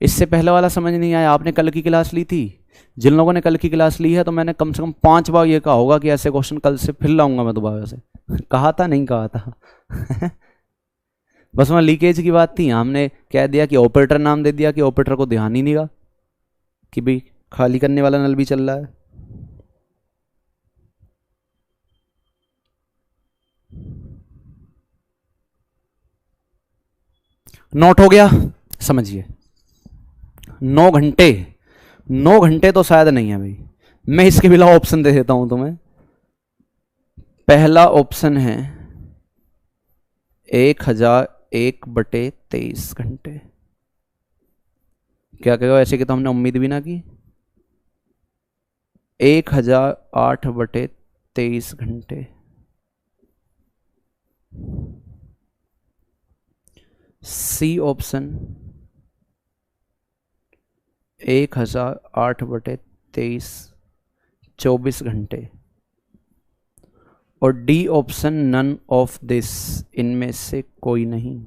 इससे पहले वाला समझ नहीं आया? आपने कल की क्लास ली थी? जिन लोगों ने कल की क्लास ली है तो मैंने कम से कम 5 बार ये कहा होगा कि ऐसे क्वेश्चन कल से फिर लाऊंगा मैं दोबारा से। कहा था, नहीं कहा था? बस वहाँ लीकेज की बात थी, हमने कह दिया कि ऑपरेटर नाम दे दिया कि ऑपरेटर को ध्यान ही नहीं रहा कि भाई खाली करने वाला नल भी चल रहा है। नोट हो गया? समझिए, 9 घंटे, 9 घंटे तो शायद नहीं है भाई। मैं इसके बिना ऑप्शन दे देता हूं तुम्हें। पहला ऑप्शन है 1001/23 घंटे। क्या कहेगा? ऐसे कि तो हमने उम्मीद भी ना की। 1008/23 घंटे। सी ऑप्शन 1008/23 24 घंटे। और D option none of this, इनमें से कोई नहीं,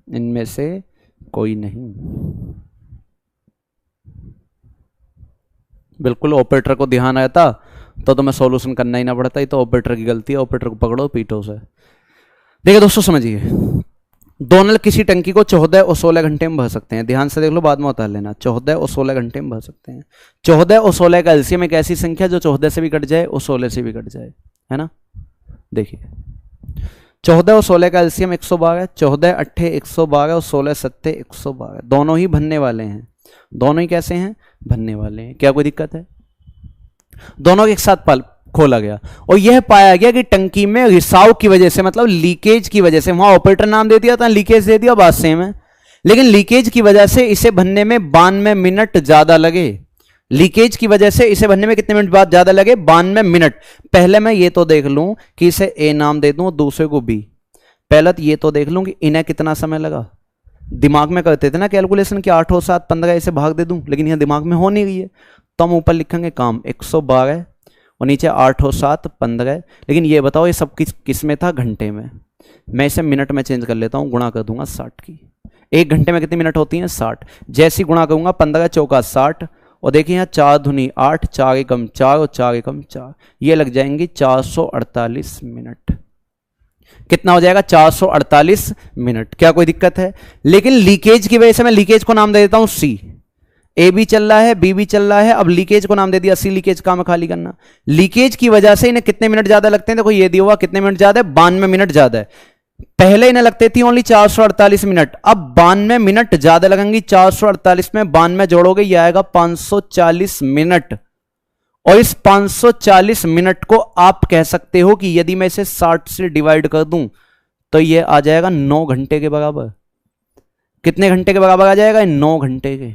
इनमें से कोई नहीं। बिल्कुल ऑपरेटर को ध्यान आया था तो तुम्हें सॉल्यूशन करना ही ना पड़ता। ये तो ऑपरेटर की गलती है, ऑपरेटर को पकड़ो पीटो से। देखिए दोस्तों, समझिए, दो नल किसी टंकी को 14 और 16 घंटे में भर सकते हैं। ध्यान से देख लो, बाद में उतार लेना। 14 और 16 घंटे में भर सकते हैं। 14 और 16 का एलसीएम एक ऐसी संख्या जो 14 से भी कट जाए और 16 से भी कट जाए, है ना। देखिए 14 और 16 का एलसीएम 112, 14 8 112 और 16 7 112। दोनों ही भरने वाले हैं, दोनों ही कैसे हैं? भरने वाले हैं। क्या कोई दिक्कत है? दोनों के एक साथ खोला गया और यह पाया गया कि टंकी में रिसाव की वजह से, मतलब लीकेज की वजह से, वहां ऑपरेटर नाम दे दिया था, लीकेज दे दिया, बात सेम है। लेकिन लीकेज की वजह से इसे भरने में 92 मिनट ज्यादा लगे। लीकेज की वजह से इसे भरने में कितने मिनट बाद ज्यादा लगे? 92 मिनट। पहले मैं ये तो देख लूं कि इसे ए नाम दे दूं, दूसरे को बी। पहले तो ये तो देख लूं कि इन्हें कितना समय लगा। दिमाग में करते थे ना कैलकुलेशन कि 8 और 7 15 इसे भाग दे दूं, लेकिन यह दिमाग में हो नहीं रही है। तो हम ऊपर लिखेंगे काम 112 और नीचे 8 और 7 15। लेकिन ये बताओ ये सब किस में था? घंटे में। मैं इसे मिनट में चेंज कर लेता हूं, गुणा कर दूंगा 60 की। एक घंटे में कितनी मिनट होती हैं? 60। जैसी गुणा करूंगा 15 चौका 60, और देखिए यहाँ 4 दूनी 8, 4 एकम 4 और 4 एकम 4, ये लग जाएंगी 448 मिनट। कितना हो जाएगा? 448 मिनट। क्या कोई दिक्कत है? लेकिन लीकेज की वजह से मैं लीकेज को नाम दे देता हूं सी। ए भी चल रहा है, बी भी चल रहा है, अब लीकेज को नाम दे दिया सी। लीकेज काम है खाली करना। लीकेज की वजह से इन्हें कितने मिनट ज्यादा लगते हैं? देखो ये दिया हुआ कितने मिनट ज्यादा है? 92 मिनट ज्यादा है। पहले इन्हें लगते थी ओनली 448 मिनट, अब 92 मिनट ज्यादा लगेंगी। 448 में 92 जोड़ोगे ये आएगा 540 मिनट। और इस 540 मिनट को आप कह सकते हो कि यदि मैं इसे 60 से डिवाइड कर दूं तो ये आ जाएगा 9 घंटे के बराबर। कितने घंटे के बराबर आ जाएगा? 9 घंटे के।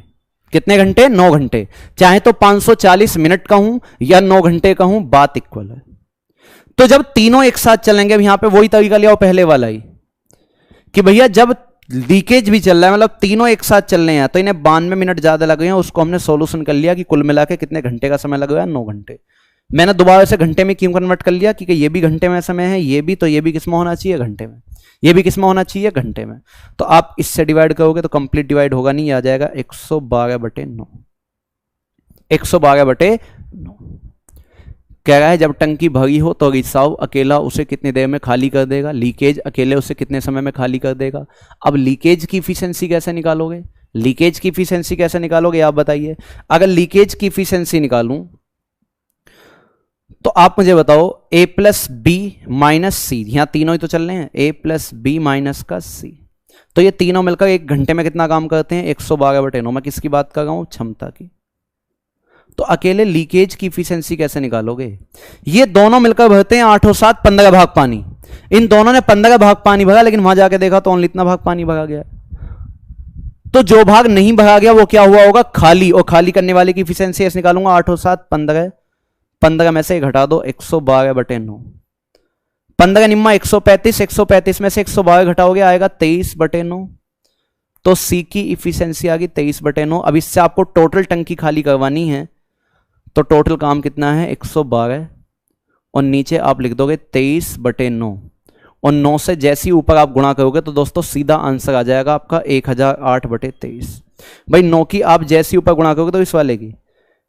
कितने घंटे? 9 घंटे। चाहे तो 540 मिनट का हूं या 9 घंटे का हूं, बात इक्वल है। तो जब तीनों एक साथ चलेंगे, अब यहां पे वही तरीका लिया पहले वाला ही कि भैया जब लीकेज भी चल रहा है, मतलब तीनों एक साथ चल रहे हैं, तो इन्हें 92 मिनट ज्यादा लगे हैं। उसको हमने सॉल्यूशन कर लिया कि कुल मिला के कितने घंटे का समय लगेगा? 9 घंटे। मैंने दोबारा से घंटे में क्यों कन्वर्ट कर लिया? क्योंकि ये भी घंटे में समय है, ये भी, तो ये भी किस में होना चाहिए? घंटे में। ये भी किस में होना चाहिए? घंटे में। तो आप इससे डिवाइड करोगे तो कंप्लीट डिवाइड होगा नहीं, आ जाएगा 112/9। 112/9 कह रहा है जब टंकी भरी हो तो रिसाव अकेला उसे कितनी देर में खाली कर देगा, लीकेज अकेले उसे कितने समय में खाली कर देगा। अब लीकेज की इफिशिएंसी कैसे निकालोगे? लीकेज की इफिशिएंसी कैसे निकालोगे आप बताइए। अगर लीकेज की इफिशिएंसी निकालूं तो आप मुझे बताओ a प्लस बी माइनस सी, यहां तीनों ही तो चल रहे हैं, a प्लस बी माइनस का सी, तो ये तीनों मिलकर एक घंटे में कितना काम करते हैं? 112/9। मैं किसकी बात कर रहा हूं? क्षमता की। तो अकेले लीकेज की इफिशिएंसी कैसे निकालोगे? ये दोनों मिलकर भरते हैं 8 और 7 15 भाग पानी। इन दोनों ने 15 भाग पानी भरा, लेकिन वहां जाके देखा तो ओनली इतना भाग पानी भरा गया। तो जो भाग नहीं भरा गया वो क्या हुआ होगा, खाली। और खाली करने वाले की इफिशिएंसी ऐसे निकालूंगा, 8 और 7 15, 15 में से घटा दो 112/9, 15 निम्मा 135, 135 में से 112 घटाओगे आएगा 23/9। तो सी की इफिशिएंसी आ गई 23/9। अब इससे आपको टोटल टंकी खाली करवानी है, तो टोटल काम कितना है 112, और नीचे आप लिख दोगे 23/9, और 9 से जैसे ही ऊपर आप गुणा करोगे तो दोस्तों सीधा आंसर आ जाएगा आपका 1008/23। भाई 9 की आप जैसे ही ऊपर गुणा करोगे तो इस वाले की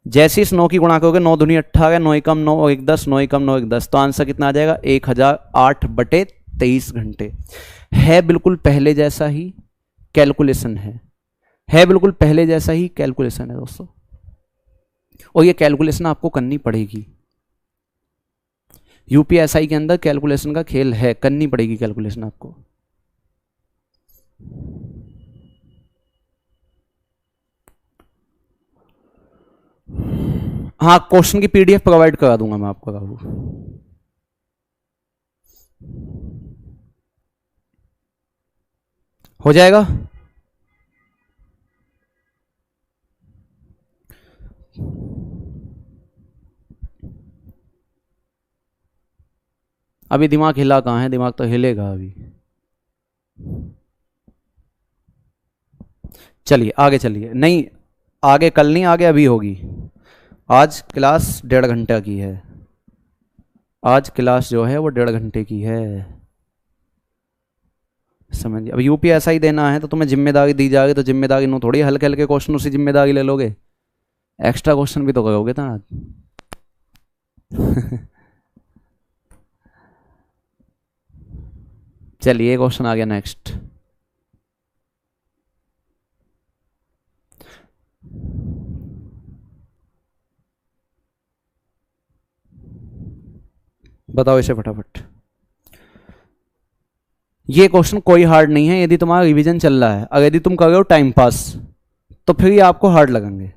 जैसे इस 9 की गुणा करोगे, 9 दूनी 18, 9 एकम 9 और 1 10, 9 एकम 9 1 10, तो आंसर कितना आ जाएगा 1008/23 घंटे। है बिल्कुल पहले जैसा ही कैलकुलेशन है बिल्कुल पहले जैसा ही कैलकुलेशन है दोस्तों, और ये कैलकुलेशन आपको करनी पड़ेगी। यूपीएसआई के अंदर कैलकुलेशन का खेल है, करनी पड़ेगी कैलकुलेशन आपको। हाँ, क्वेश्चन की पीडीएफ प्रोवाइड करा दूंगा मैं आपको बाबू। हो जाएगा। अभी दिमाग हिला कहाँ है, दिमाग तो हिलेगा अभी। चलिए आगे चलिए, नहीं आगे कल नहीं, आगे अभी होगी। आज क्लास 1.5 घंटे की है, आज क्लास जो है वो 1.5 घंटे की है, समझिए। अब यूपीएसआई देना है तो तुम्हें जिम्मेदारी दी जाएगी, तो जिम्मेदारी नो थोड़ी हल्के हल्के क्वेश्चन उसी जिम्मेदारी ले लोगे, एक्स्ट्रा क्वेश्चन भी तो करोगे ना। चलिए क्वेश्चन आ गया नेक्स्ट। बताओ इसे फटाफट। ये क्वेश्चन कोई हार्ड नहीं है, यदि तुम्हारा रिवीजन चल रहा है। अगर यदि तुम कर रहे हो टाइम पास तो फिर ये आपको हार्ड लगेंगे,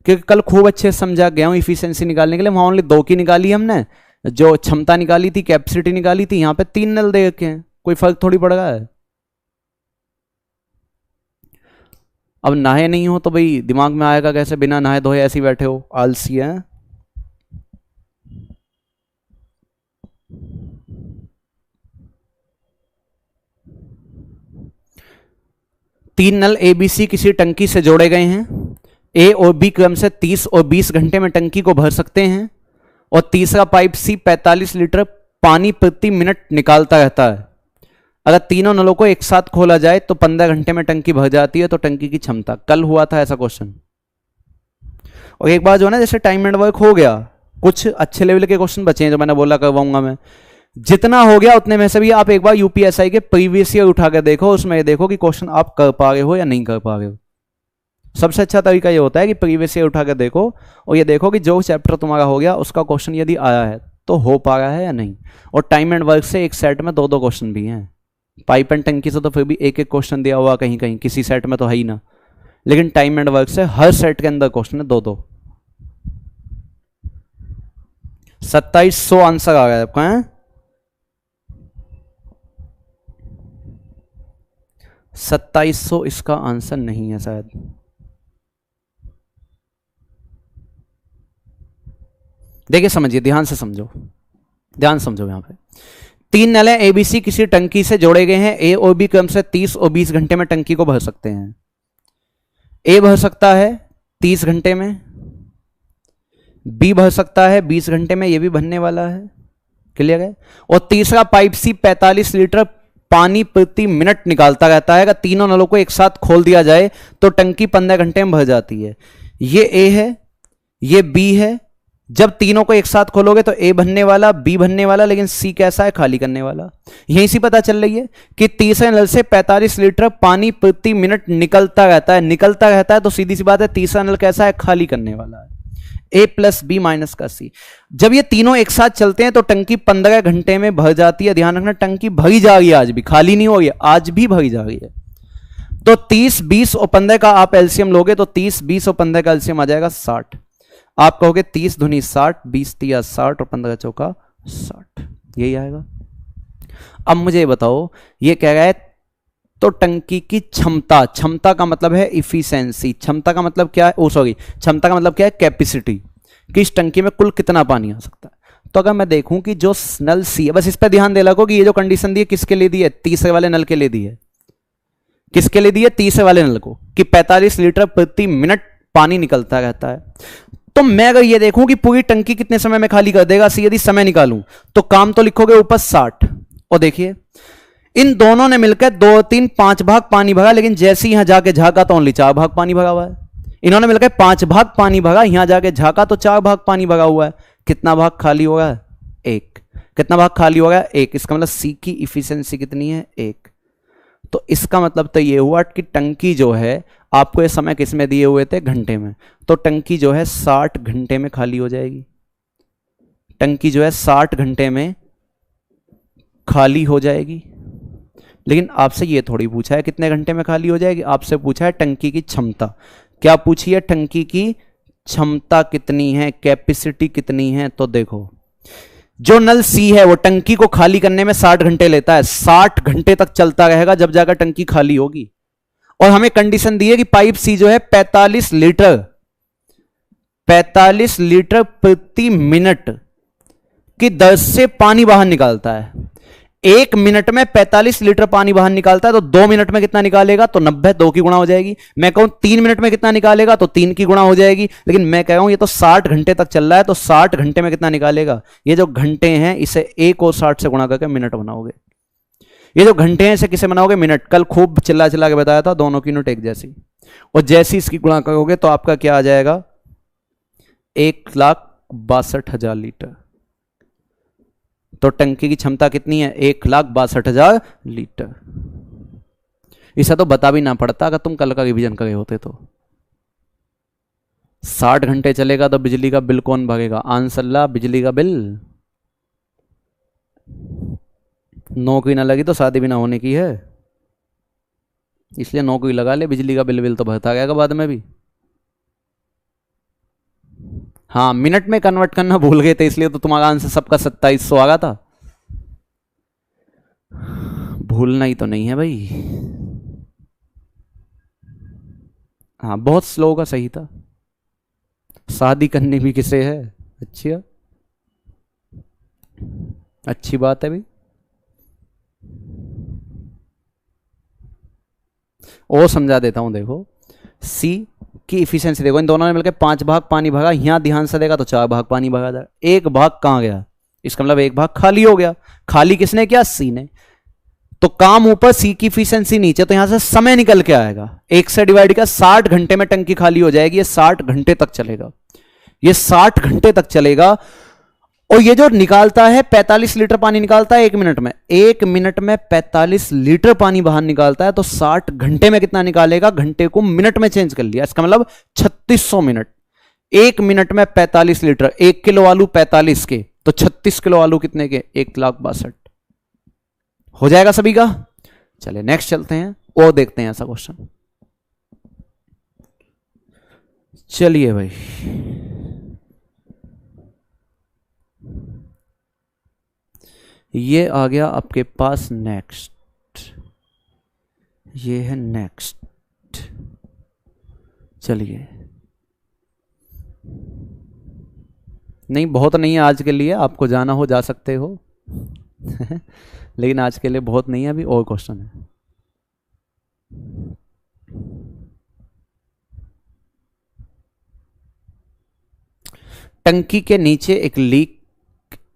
क्योंकि कल खूब अच्छे से समझा गया हूं इफिशिएंसी निकालने के लिए। वहां ओनली 2 की निकाली हमने, जो क्षमता निकाली थी, कैपेसिटी निकाली थी। यहां पे 3 नल दे रखे हैं, कोई फर्क थोड़ी पड़ रहा है। अब नहाए नहीं हो तो भाई दिमाग में आएगा कैसे, बिना नहाए धोए ऐसे ही बैठे हो, आलसी है। तीन नल एबीसी किसी टंकी से जोड़े गए हैं। ए और बी क्रम से 30 और 20 घंटे में टंकी को भर सकते हैं, और तीसरा पाइप सी 45 लीटर पानी प्रति मिनट निकालता रहता है। अगर तीनों नलों को एक साथ खोला जाए तो 15 घंटे में टंकी भर जाती है। तो टंकी की क्षमता, कल हुआ था ऐसा क्वेश्चन। और एक बार जो है ना, जैसे टाइम एंड वर्क हो गया, कुछ अच्छे लेवल के क्वेश्चन बचे हैं जो मैंने बोला करवाऊंगा मैं। जितना हो गया उतने में से भी आप एक बार यूपीएसआई के प्रीवियस ईयर उठा के देखो, उसमें ये देखो कि क्वेश्चन आप कर पा रहे हो या नहीं कर पा रहे हो। सबसे अच्छा तरीका ये होता है कि प्रीवियस ईयर उठा के देखो और ये देखो कि जो चैप्टर तुम्हारा हो गया उसका क्वेश्चन यदि आया है तो हो पा रहा है या नहीं। और टाइम एंड वर्क से एक सेट में 2-2 क्वेश्चन भी हैं। पाइप एंड टंकी से तो फिर भी एक एक क्वेश्चन दिया हुआ कहीं कहीं, किसी सेट में तो है ही ना, लेकिन टाइम एंड वर्क से हर सेट के अंदर क्वेश्चन है 2-2। 2700 आंसर आ गया आपका है। 2700 इसका आंसर नहीं है शायद। देखिए समझिए, ध्यान से समझो, ध्यान समझो। यहां पे 3 नल एबीसी किसी टंकी से जोड़े गए हैं। ए और बी क्रम से 30 और 20 घंटे में टंकी को भर सकते हैं। ए भर सकता है 30 घंटे में, बी भर सकता है 20 घंटे में, ये भी भरने वाला है, क्लियर है। और तीसरा पाइप सी 45 लीटर पानी प्रति मिनट निकालता रहता है। अगर तीनों नलों को एक साथ खोल दिया जाए तो टंकी 15 घंटे में भर जाती है। ये ए है, ये बी है। जब तीनों को एक साथ खोलोगे तो ए भरने वाला, बी भरने वाला, लेकिन सी कैसा है, खाली करने वाला। यहीं से पता चल रही है कि तीसरे नल से 45 लीटर पानी प्रति मिनट निकलता रहता है। निकलता रहता है तो सीधी सी बात है तीसरा नल कैसा है, खाली करने वाला है। ए प्लस बी माइनस का सी। जब ये तीनों एक साथ चलते हैं तो टंकी 15 घंटे में भर जाती है। ध्यान रखना, टंकी भरी जा रही है, आज भी खाली नहीं हो रही है, आज भी भरी जा रही है। तो 30, 20 और 15 का आप एलसीएम लोगे तो 30, 20 और 15 का एलसीएम आ जाएगा 60। आप कहोगे 30 दूनी 60, 20 तिया 60 और 15 चौका 60, यही आएगा। अब मुझे ये बताओ, ये कह रहा है तो टंकी की क्षमता, क्षमता का मतलब है इफिशिएंसी, क्षमता का मतलब क्या है, ओ सॉरी, क्षमता का मतलब क्या है, कैपेसिटी, कि इस टंकी में कुल कितना पानी आ सकता है। तो अगर मैं देखूं कि जो नल सी है, बस इस पर ध्यान दे लगो कि ये जो कंडीशन दी है किसके लिए दी है, तीसरे वाले नल के लिए दी है। किसके लिए दी है, तीसरे वाले नल को, कि 45 लीटर प्रति मिनट पानी निकलता रहता है। तो मैं अगर ये देखूं कि पूरी टंकी कितने समय में खाली कर देगा, सी यदि समय निकालूं, तो काम तो लिखोगे ऊपर 60, और देखिए इन दोनों ने मिलकर 2 3 5 भाग पानी भरा, लेकिन जैसे यहां जाके झाका तो ओनली 4 भाग पानी भरा हुआ है। इन्होंने मिलकर 5 भाग पानी भरा, यहां जाके झाका तो 4 भाग पानी भरा हुआ है। कितना भाग खाली हो रहा है, 1। कितना भाग खाली हो रहा है, 1। इसका मतलब सी की इफिशियंसी कितनी है, 1। तो इसका मतलब तो ये हुआ कि टंकी जो है, आपको ये समय किस में दिए हुए थे, घंटे में, तो टंकी जो है 60 घंटे में खाली हो जाएगी। टंकी जो है 60 घंटे में खाली हो जाएगी। लेकिन आपसे ये थोड़ी पूछा है कितने घंटे में खाली हो जाएगी, आपसे पूछा है टंकी की क्षमता। क्या पूछी है, टंकी की क्षमता कितनी है, कैपेसिटी कितनी है। तो देखो, जो नल सी है वो टंकी को खाली करने में 60 घंटे लेता है, 60 घंटे तक चलता रहेगा जब जाकर टंकी खाली होगी। और हमें कंडीशन दी है कि पाइप सी जो है 45 लीटर 45 लीटर प्रति मिनट की दर से पानी बाहर निकालता है। 1 मिनट में 45 लीटर पानी बाहर निकालता है, तो 2 मिनट में कितना निकालेगा, तो 90, 2 की गुणा हो जाएगी। मैं कहूं 3 मिनट में कितना निकालेगा, तो 3 की गुणा हो जाएगी। लेकिन मैं कह रहा हूं ये तो 60 घंटे तक चल रहा है, तो 60 घंटे में कितना निकालेगा। ये जो घंटे हैं इसे 1 और 60 से गुणा करके मिनट बनाओगे। ये जो घंटे हैं इसे किसे बनाओगे, मिनट। कल खूब चिल्ला चिल्ला के बताया था, दोनों की यूनिट एक जैसी, और जैसी इसकी गुणा करोगे तो आपका क्या आ जाएगा, 1,62,000 लीटर। तो टंकी की क्षमता कितनी है, 1,62,000 लीटर। इसे तो बता भी ना पड़ता अगर तुम कल का रिवीजन करे होते तो। 60 घंटे चलेगा तो बिजली का बिल कौन भरेगा, आंसर ला, बिजली का बिल। नौकरी ना लगी तो शादी भी ना होने की है, इसलिए नौकरी लगा ले, बिजली का बिल तो भरता रहेगा बाद में भी। हाँ, मिनट में कन्वर्ट करना भूल गए थे, इसलिए तो तुम्हारा आंसर सबका 2700 आ गया था। भूलना ही तो नहीं है भाई। हाँ, बहुत स्लो का सही था। शादी करनी भी किसे है, अच्छी अच्छी बात है भाई। और समझा देता हूं, देखो सी की इफिशियंसी देखो, इन दोनों ने मिलकर 5 भाग पानी भगा, यहां ध्यान से देगा तो 4 भाग पानी भगा जाएगा। 1 भाग कहां गया, इसका मतलब 1 भाग खाली हो गया। खाली किसने किया, सी ने। तो काम ऊपर, सी की इफिशियंसी नीचे, तो यहां से समय निकल के आएगा, 1 से डिवाइड किया, 60 घंटे में टंकी खाली हो जाएगी। ये 60 घंटे तक चलेगा, ये 60 घंटे तक चलेगा। और ये जो निकालता है 45 लीटर पानी निकालता है 1 मिनट में, 1 मिनट में 45 लीटर पानी बाहर निकालता है, तो 60 घंटे में कितना निकालेगा, घंटे को मिनट में चेंज कर लिया, इसका मतलब 3600 मिनट। 1 मिनट में 45 लीटर, 1 किलो आलू 45 के, तो 36 किलो आलू कितने के, 1,62,000। हो जाएगा सभी का। चले नेक्स्ट चलते हैं और देखते हैं ऐसा क्वेश्चन। चलिए भाई, ये आ गया आपके पास नेक्स्ट, ये है नेक्स्ट। चलिए, नहीं बहुत नहीं है आज के लिए, आपको जाना हो जा सकते हो लेकिन आज के लिए बहुत नहीं है, अभी और क्वेश्चन है। टंकी के नीचे एक लीक,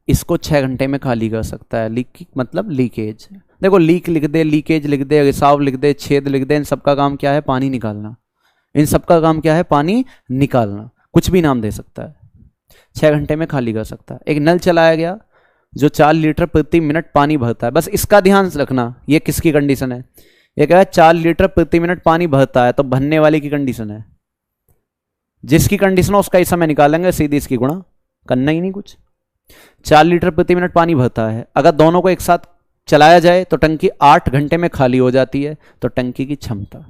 इसको 6 घंटे में खाली कर सकता है। लीक मतलब लीकेज। देखो लीक लिख दे, लीकेज लिख दे, रिसाव लिख दे, छेद लिख दे, इन सबका काम क्या है, पानी निकालना। इन सबका काम क्या है, पानी निकालना। कुछ भी नाम दे सकता है। 6 घंटे में खाली कर सकता है। एक नल चलाया गया जो 4 लीटर प्रति मिनट पानी भरता है। बस इसका ध्यान रखना, ये किसकी कंडीशन है, ये क्या है, 4 लीटर प्रति मिनट पानी भरता है, तो भरने वाले की कंडीशन है। जिसकी कंडीशन हो उसका ही समय निकालेंगे, सीधी इसकी गुणा, करना ही नहीं कुछ। 4 लीटर प्रति मिनट पानी भरता है, अगर दोनों को एक साथ चलाया जाए तो टंकी 8 घंटे में खाली हो जाती है। तो टंकी की क्षमता,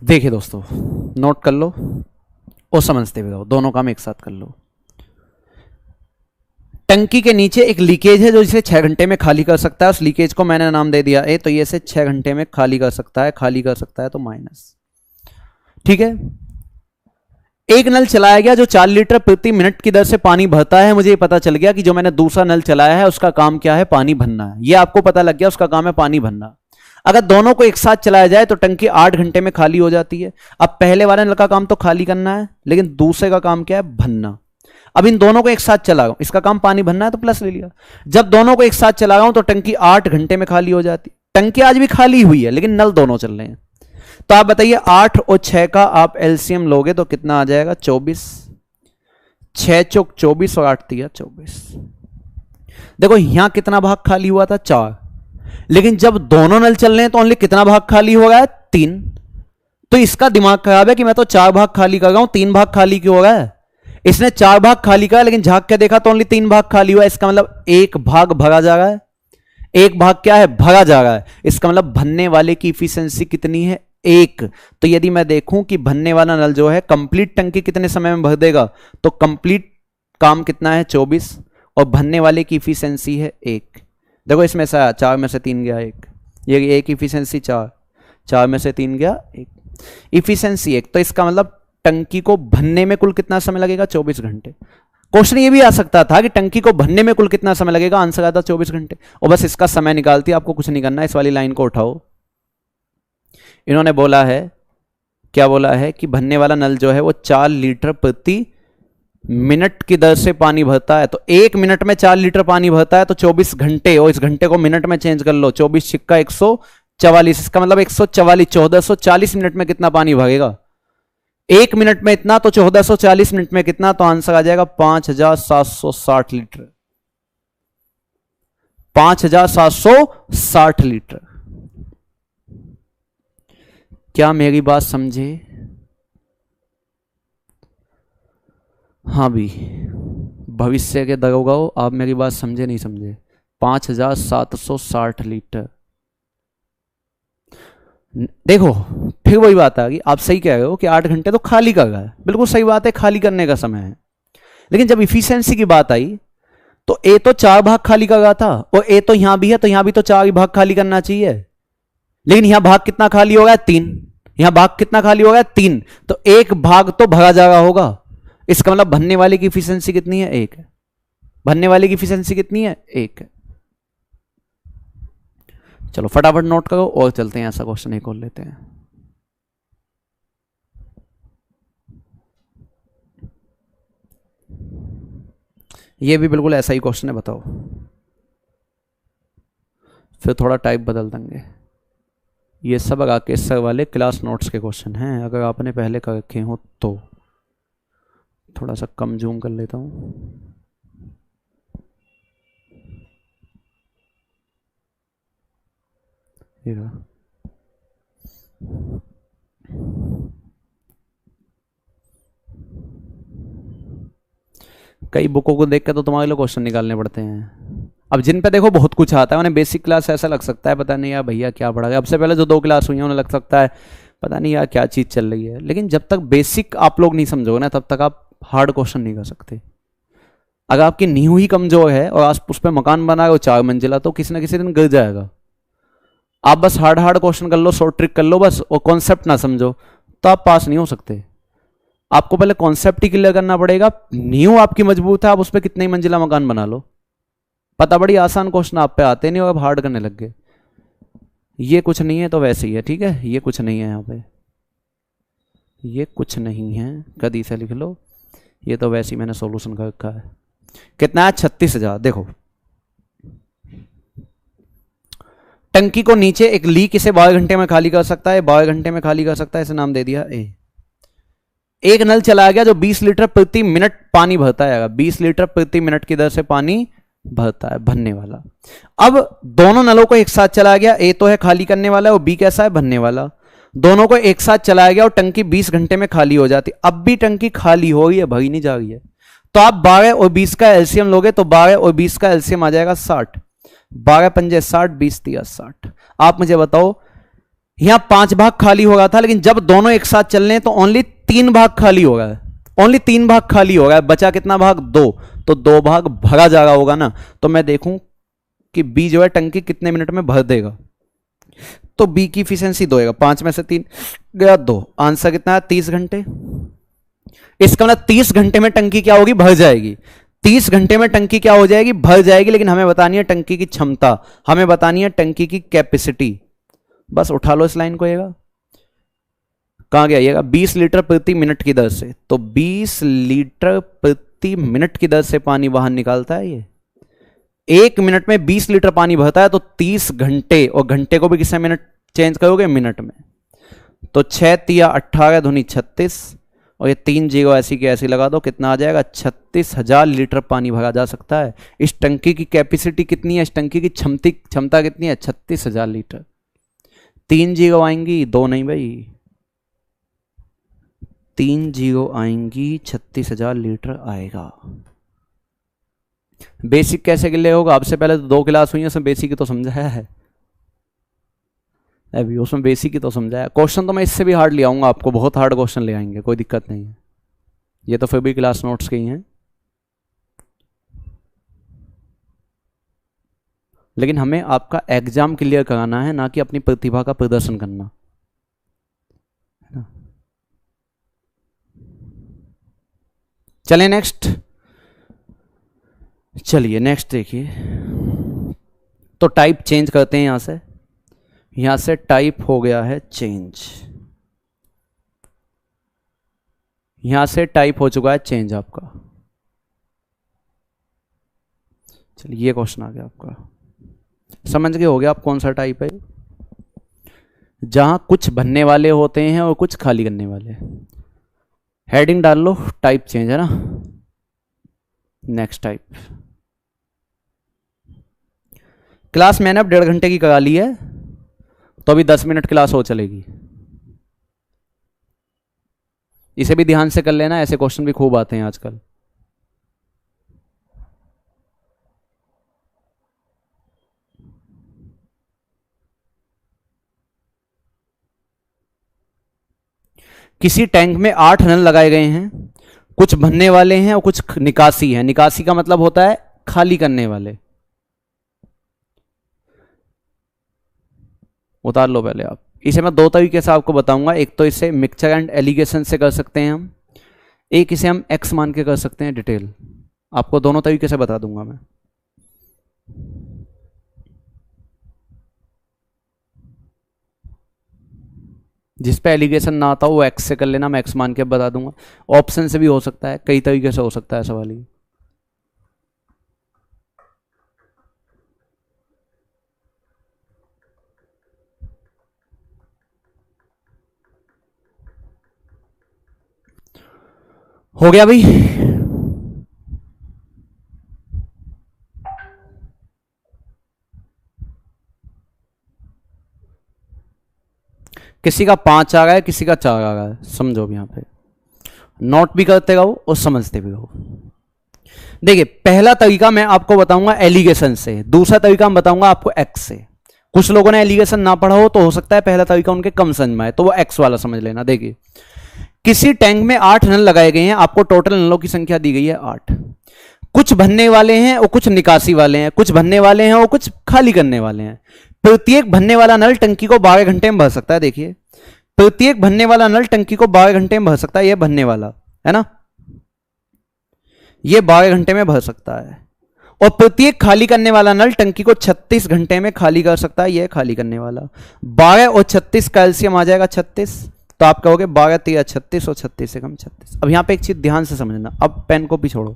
देखिए दोस्तों, नोट कर लो और समझते हुए जाओ, दोनों काम एक साथ कर लो। टंकी के नीचे एक लीकेज है जो इसे 6 घंटे में खाली कर सकता है। उस लीकेज को मैंने नाम दे दिया ए, तो ये इसे 6 घंटे में खाली कर सकता है। खाली कर सकता है तो माइनस, ठीक है। एक नल चलाया गया जो 4 लीटर प्रति मिनट की दर से पानी भरता है। मुझे पता चल गया कि जो मैंने दूसरा नल चलाया है उसका काम क्या है, पानी भरना है। ये आपको पता लग गया उसका काम है पानी भरना। अगर दोनों को एक साथ चलाया जाए तो टंकी 8 घंटे में खाली हो जाती है। अब पहले वाले नल का काम तो खाली करना है, लेकिन दूसरे का काम क्या है, भरना। अब इन दोनों को एक साथ चला रहा हूं, इसका काम पानी भरना है तो प्लस ले लिया। जब दोनों को एक साथ चला रहा हूं तो टंकी 8 घंटे में खाली हो जाती है। टंकी आज भी खाली हुई है लेकिन नल दोनों चल रहे हैं। तो आप बताइए 8 और 6 का आप एलसीएम लोगे तो कितना आ जाएगा, 24। 6 चौक 24 और 8 तिया 24। देखो यहां कितना भाग खाली हुआ था, 4। लेकिन जब दोनों नल चल रहे हैं तो ओनली कितना भाग खाली हो रहा है, 3। तो इसका दिमाग खराब है कि मैं तो 4 भाग खाली कर रहा हूं, 3 भाग खाली क्यों हो रहा है। इसने 4 भाग खाली करा लेकिन झांक के देखा तो ओनली 3 भाग खाली हुआ है। इसका मतलब 1 भाग भरा जा रहा है। 1 भाग क्या है, भरा जा रहा है। इसका मतलब भरने वाले की इफिशिएंसी कितनी है, 1। तो यदि मैं देखूं कि भरने वाला नल जो है कंप्लीट टंकी कितने समय में भर देगा, तो कंप्लीट काम कितना है, 24, और भरने वाले की इफिशिएंसी है 1। देखो इसमें से 4 में से 3 गया 1, ये 1 इफिशिएंसी 4 में से 3 गया 1, इफिशिएंसी 1। तो इसका मतलब टंकी को भरने में कुल कितना समय लगेगा, 24 घंटे। क्वेश्चन ये भी आ सकता था कि टंकी को भरने में कुल कितना समय लगेगा, आंसर आता 24 घंटे। और बस इसका समय निकालती, आपको कुछ नहीं करना। इस वाली लाइन को उठाओ। इन्होंने बोला है, क्या बोला है कि भरने वाला नल जो है वो 4 लीटर प्रति मिनट की दर से पानी भरता है। तो 1 मिनट में 4 लीटर पानी भरता है, तो 24 घंटे, और इस घंटे को मिनट में चेंज कर लो, 24 छिक्का 144। इसका मतलब 144, 1440 मिनट में कितना पानी भरेगा। 1 मिनट में इतना, तो 1440 मिनट में कितना, तो आंसर आ जाएगा 5760 लीटर। 5760 लीटर। क्या मेरी बात समझे? हाँ भी, भविष्य के दरोगाओ, आप मेरी बात समझे नहीं समझे? 5760 लीटर। देखो फिर वही बात आ गई, आप सही कह रहे हो कि 8 घंटे तो खाली कर रहा है, बिल्कुल सही बात है, खाली करने का समय है। लेकिन जब इफिशियंसी की बात आई तो ए तो 4 भाग खाली कर रहा था, और ए तो यहां भी है, तो यहां भी तो 4 भाग खाली करना चाहिए। लेकिन यहां भाग कितना खाली हो गया, 3। यहां भाग कितना खाली हो गया, 3। तो 1 भाग तो भरा जा रहा होगा। इसका मतलब भरने वाले की इफिशियंसी कितनी है, 1 है। भरने वाले की इफिशियंसी कितनी है, 1 है। चलो फटाफट नोट करो और चलते हैं, ऐसा क्वेश्चन एक और लेते हैं। ये भी बिल्कुल ऐसा ही क्वेश्चन है, बताओ। फिर थोड़ा टाइप बदल देंगे। ये सब राकेश सर वाले क्लास नोट्स के क्वेश्चन हैं, अगर आपने पहले कर रखे हो तो। थोड़ा सा कम जूम कर लेता हूं। कई बुकों को देख के तो तुम्हारे लिए क्वेश्चन निकालने पड़ते हैं। अब जिन पे देखो बहुत कुछ आता है, उन्हें बेसिक क्लास ऐसा लग सकता है पता नहीं यार भैया क्या पढ़ा गया। अब से पहले जो 2 क्लास हुई हैं उन्हें लग सकता है पता नहीं यार क्या चीज़ चल रही है। लेकिन जब तक बेसिक आप लोग नहीं समझोगे ना, तब तक आप हार्ड क्वेश्चन नहीं कर सकते। अगर आपकी नींव ही कमजोर है और आप उस पर मकान बना रहे हो 4 मंजिला, तो किसी ना किसी दिन गिर जाएगा। आप बस हार्ड क्वेश्चन कर लो, शॉर्ट ट्रिक कर लो बस, और कॉन्सेप्ट ना समझो, तो आप पास नहीं हो सकते। आपको पहले कॉन्सेप्ट ही क्लियर करना पड़ेगा। नींव आपकी मजबूत है, आप उस पर कितने ही मंजिला मकान बना लो। पता बड़ी आसान क्वेश्चन आप पे आते नहीं, और अब हार्ड करने लग गए। ये कुछ नहीं है तो वैसे ही है, ठीक है। ये कुछ नहीं है यहाँ पे, ये कुछ नहीं है, कदी से लिख लो। ये तो वैसे ही मैंने सॉल्यूशन कर रखा है। कितना है, 36,000। देखो टंकी को नीचे एक लीक इसे 12 घंटे में खाली कर सकता है, 12 घंटे में खाली कर सकता है, इसे नाम दे दिया ए। एक नल चलाया गया जो 20 लीटर प्रति मिनट पानी भरता है, 20 लीटर प्रति मिनट की दर से पानी भरता है, भरने वाला। अब दोनों नलों को एक साथ चलाया गया, ए तो है खाली करने वाला और बी कैसा है, भरने वाला। दोनों को एक साथ चलाया गया और टंकी 20 घंटे में खाली हो जाती। अब भी टंकी खाली हो रही है, भरी नहीं जा रही है। तो आप 12 और 20 का एलसीएम लोगे तो 12 और 20 का एलसीएम आ जाएगा 60। 12 पंजे 60, 20 तिया 60। आप मुझे बताओ यहां 5 भाग खाली हो रहा था, लेकिन जब दोनों एक साथ चल रहे हैं तो ओनली 3 भाग खाली हो रहा है, ओनली 3 भाग खाली हो रहा है, बचा कितना भाग? 2। तो 2 भाग भरा जा रहा होगा ना, तो मैं देखूं कि बी जो है टंकी कितने मिनट में भर देगा। तो बी की इफिशियंसी 2 होगा, 5 में से 3 गया 2, आंसर कितना है? 30 घंटे। इसका मतलब 30 घंटे में टंकी क्या होगी? भर जाएगी। 30 घंटे में टंकी क्या हो जाएगी? भर जाएगी। लेकिन हमें बतानी है टंकी की क्षमता, हमें बतानी है टंकी की कैपेसिटी। बस उठा लो इस लाइन को, येगा कहां गया? येगा 20 लीटर प्रति मिनट की दर से, तो 20 लीटर प्रति मिनट की दर से पानी बाहर निकालता है। ये 1 मिनट में 20 लीटर पानी भरता है, तो 30 घंटे, और घंटे को भी किससे मिनट चेंज करोगे? मिनट में। तो 6 तिया 18 धुनी 36, और ये 3 जीरो ऐसी की ऐसी लगा दो, कितना आ जाएगा? 36,000 लीटर पानी भरा जा सकता है। इस टंकी की कैपेसिटी कितनी है? इस टंकी की क्षमता कितनी है? 36,000 लीटर। 3 जीरो आएंगी, 2 नहीं भाई, 3 जीरो आएंगी, 36,000 लीटर आएगा। बेसिक कैसे के लिए होगा? आपसे पहले तो 2 क्लास हुई है, उसमें बेसिक की तो समझाया है अभी, उसमें बेसिक की तो समझाया। क्वेश्चन तो मैं इससे भी हार्ड ले आऊंगा, आपको बहुत हार्ड क्वेश्चन ले आएंगे, कोई दिक्कत नहीं है। ये तो फिर भी क्लास नोट्स के ही हैं, लेकिन हमें आपका एग्जाम क्लियर कराना है, ना कि अपनी प्रतिभा का प्रदर्शन करना। चलिए नेक्स्ट, चलिए नेक्स्ट देखिए। तो टाइप चेंज करते हैं यहां से टाइप हो गया है चेंज, यहां से टाइप हो चुका है चेंज आपका। चलिए ये क्वेश्चन आ गया आपका, समझ गए हो गया आप कौन सा टाइप है? जहां कुछ भरने वाले होते हैं और कुछ खाली करने वाले। हेडिंग डाल लो, टाइप चेंज है ना। Next type. क्लास मैंने अब 1.5 घंटे की करा ली है, तो अभी 10 मिनट क्लास हो चलेगी। इसे भी ध्यान से कर लेना, ऐसे क्वेश्चन भी खूब आते हैं आजकल। किसी टैंक में 8 नल लगाए गए हैं, कुछ भरने वाले हैं और कुछ निकासी है। निकासी का मतलब होता है खाली करने वाले। उतार लो पहले आप। इसे मैं 2 तरीके से आपको बताऊंगा, एक तो इसे मिक्सचर एंड एलिगेशन से कर सकते हैं हम, एक इसे हम एक्स मान के कर सकते हैं डिटेल। आपको दोनों तरीके से बता दूंगा मैं। जिस पे एलिगेशन ना आता हो वो एक्स से कर लेना, मैं एक्स मान के बता दूंगा। ऑप्शन से भी हो सकता है, कई तरीके से हो सकता है सवाल ही। हो गया भाई? किसी का 5 आ रहा है, किसी का 4 आ रहा है, समझो अब यहां पे नोट भी करते रहो और समझते भी रहो। देखिए पहला तरीका मैं आपको बताऊंगा एलिगेशन से, दूसरा तरीका मैं बताऊंगा आपको एक्स से। कुछ लोगों ने एलिगेशन ना पढ़ा हो तो हो सकता है पहला तरीका उनके कम समझ में आए, तो वो एक्स वाला समझ लेना। देखिए किसी टैंक में 8 नल लगाए गए हैं, आपको टोटल नलों की संख्या दी गई है 8। कुछ भरने वाले हैं और कुछ निकासी वाले हैं, कुछ भरने वाले हैं और कुछ खाली करने वाले हैं। प्रत्येक भरने वाला नल टंकी को 12 घंटे में भर सकता है। देखिए प्रत्येक भरने वाला नल टंकी को 12 घंटे में भर सकता है, यह भरने वाला है ना, यह 12 घंटे में भर सकता है। और प्रत्येक खाली करने वाला नल टंकी को 36 घंटे में खाली कर सकता है, यह खाली करने वाला। 12 और 36 कैल्शियम आ जाएगा 36, तो आप कहोगे 12 3 36 और 36 से कम 36। अब यहां पे एक चीज ध्यान से समझना, अब पेन को भी छोड़ो।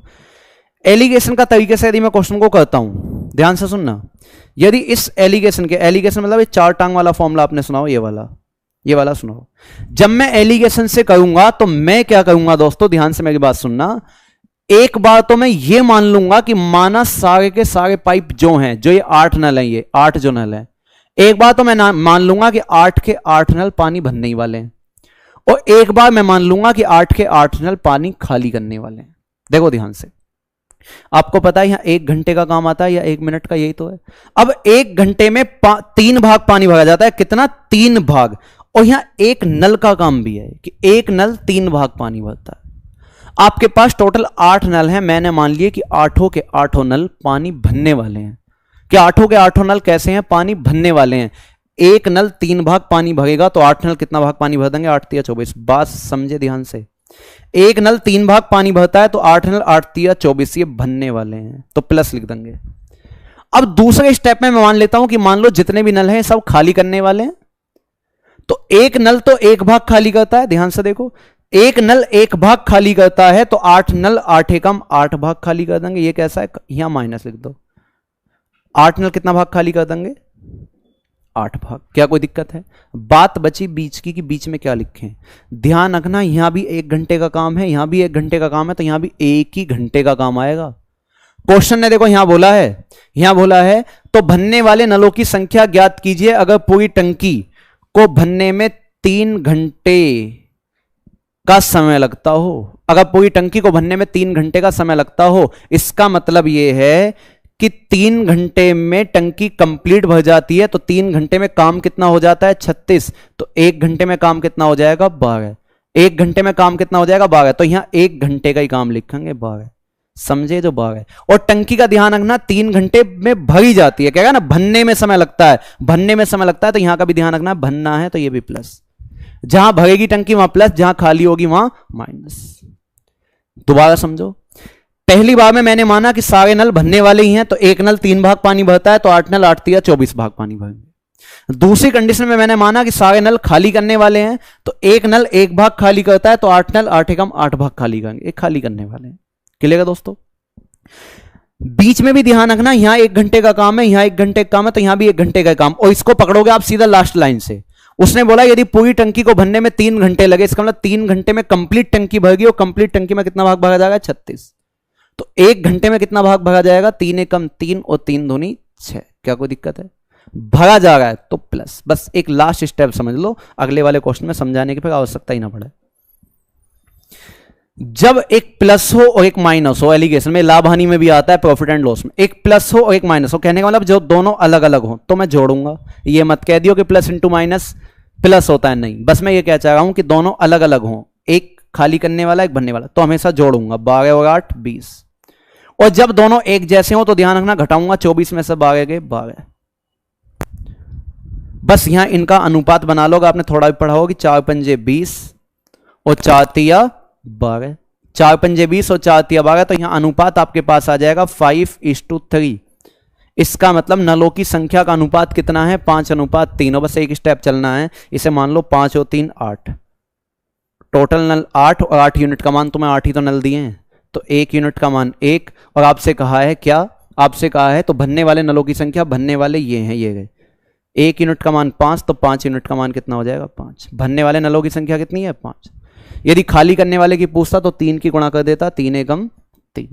एलिगेशन का तरीके से यदि मैं क्वेश्चन को करता हूं, ध्यान से सुनना। यदि इस एलिगेशन के, एलिगेशन मतलब ये 4 टांग वाला फॉर्मूला आपने सुना हो, ये वाला सुनो। जब मैं एलिगेशन से करूंगा तो मैं क्या करूंगा दोस्तों, ध्यान से मेरी बात सुनना। एक बार तो मैं ये मान लूंगा कि माना सारे के सारे पाइप जो हैं, जो ये 8 नल हैं, ये 8 जो नल हैं, एक बार तो मैं मान लूंगा कि 8 के 8 नल पानी भरने ही वाले हैं, और एक बार मैं मान लूंगा कि 8 के 8 नल पानी खाली करने वाले हैं। देखो ध्यान से, आपको पता है यहाँ 1 घंटे का काम आता है या 1 मिनट का, यही तो है। अब 1 घंटे में 3 भाग पानी भरा जाता है, कितना? 3 भाग। और यहां एक नल का काम भी है कि एक नल 3 भाग पानी भरता है। आपके पास टोटल 8 नल हैं, मैंने मान लिया कि 8 के 8 नल पानी भरने वाले हैं। कि 8 के 8 नल कैसे हैं? पानी भरने वाले हैं। एक नल 3 भाग पानी भरेगा तो 8 नल कितना भाग पानी भर देंगे? 8 तिया 24। बात समझे ध्यान से, एक नल 3 भाग पानी भरता है तो 8 नल 8 तिया 24, ये भरने वाले हैं, तो प्लस लिख देंगे। अब दूसरे स्टेप में मैं मान लेता हूं कि मान लो जितने भी नल हैं सब खाली करने वाले हैं, तो एक नल तो 1 भाग खाली करता है। ध्यान से देखो, एक नल 1 भाग खाली करता है तो 8 नल 8 एकम 8 भाग खाली कर देंगे। ये कैसा है? यहां माइनस लिख दो। 8 नल कितना भाग खाली कर देंगे? 8 भाग। क्या कोई दिक्कत है? बात बची बीच की कि बीच में क्या लिखें। ध्यान रखना, यहां भी 1 घंटे का काम है, यहां भी 1 घंटे का काम है, तो यहां भी 1 ही घंटे का काम आएगा। क्वेश्चन ने देखो यहां बोला है तो भरने वाले नलों की संख्या ज्ञात कीजिए अगर पूरी टंकी को भरने में 3 घंटे का समय लगता हो। अगर पूरी टंकी को भरने में 3 घंटे का समय लगता हो, इसका मतलब यह है कि 3 घंटे में टंकी कंप्लीट भर जाती है, तो 3 घंटे में काम कितना हो जाता है? 36। तो 1 घंटे में काम कितना हो जाएगा? 12। 1 घंटे में काम कितना हो जाएगा? 12। तो यहां 1 घंटे का ही काम लिखेंगे, 12। समझे? जो 12। और टंकी का ध्यान रखना 3 घंटे में भरी जाती है, क्या ना? भरने में समय लगता है, भरने में समय लगता है, तो यहां का भी ध्यान रखना, भरना है तो ये भी प्लस। जहां भरेगी टंकी वहां प्लस, जहां खाली होगी वहां माइनस। दोबारा समझो, पहली बार में मैंने माना कि सारे नल भरने वाले ही हैं, तो एक नल 3 भाग पानी भरता है तो 8 नल 8 तिया 24 भाग पानी भरेंगे। दूसरी कंडीशन में मैंने माना कि सारे नल खाली करने वाले हैं, तो एक नल 1 भाग खाली करता है तो 8 नल 8 एकम 8 भाग खाली करेंगे। एक खाली करने वाले हैं। क्लियर है दोस्तों? बीच में भी ध्यान रखना, यहां 1 घंटे का काम है, यहां 1 घंटे का काम है, तो यहां भी 1 घंटे का काम। और इसको पकड़ोगे आप सीधा लास्ट लाइन से। उसने बोला यदि पूरी टंकी को भरने में 3 घंटे लगे, इसका मतलब 3 घंटे में कंप्लीट टंकी भर गई, और कंप्लीट टंकी में कितना भाग भरा जाएगा? 36। तो 1 घंटे में कितना भाग भरा जाएगा? 3 एकम 3 और 3 दूनी 6। क्या कोई दिक्कत है? भरा जा रहा है तो प्लस। बस एक लास्ट स्टेप समझ लो, अगले वाले क्वेश्चन में समझाने की फिर आवश्यकता ही ना पड़े। जब एक प्लस हो और एक माइनस हो, एलिगेशन में, लाभ हानि में भी आता है, प्रॉफिट एंड लॉस में, एक प्लस हो और एक माइनस हो, कहने का मतलब जो दोनों अलग अलग हो तो मैं जोड़ूंगा। ये मत कह दियो कि प्लस इंटू माइनस प्लस होता है, नहीं। बस मैं ये कह चाह रहा हूं कि दोनों अलग अलग हो, एक खाली करने वाला एक भरने वाला, तो हमेशा जोड़ूंगा। 12 और 8 20। और जब दोनों एक जैसे हो तो ध्यान रखना घटाऊंगा, 24 में से 12 गए 12। बस यहां इनका अनुपात बना लो। आपने थोड़ा भी पढ़ा हो कि 4 पंजे 20 और 4 तिया 12। 4 पंजे 20 और 4 तिया 12, तो यहां अनुपात आपके पास आ जाएगा 5:3। इसका मतलब नलों की संख्या का अनुपात कितना है? 5:3। और बस एक स्टेप चलना है, इसे मान लो 5 और 3 8। टोटल नल 8 और 8 यूनिट का मान, तो मैं 8 ही तो नल दिए हैं, तो 1 यूनिट का मान 1। और आपसे कहा है क्या? आपसे कहा है तो भरने वाले नलों की संख्या, भरने वाले ये हैं, ये गए। 1 यूनिट का मान 5, तो 5 यूनिट का मान कितना हो जाएगा? 5। भरने वाले नलों की संख्या कितनी है? 5। यदि खाली करने वाले की पूछता तो 3 की गुणा कर देता, 3 एकम 3।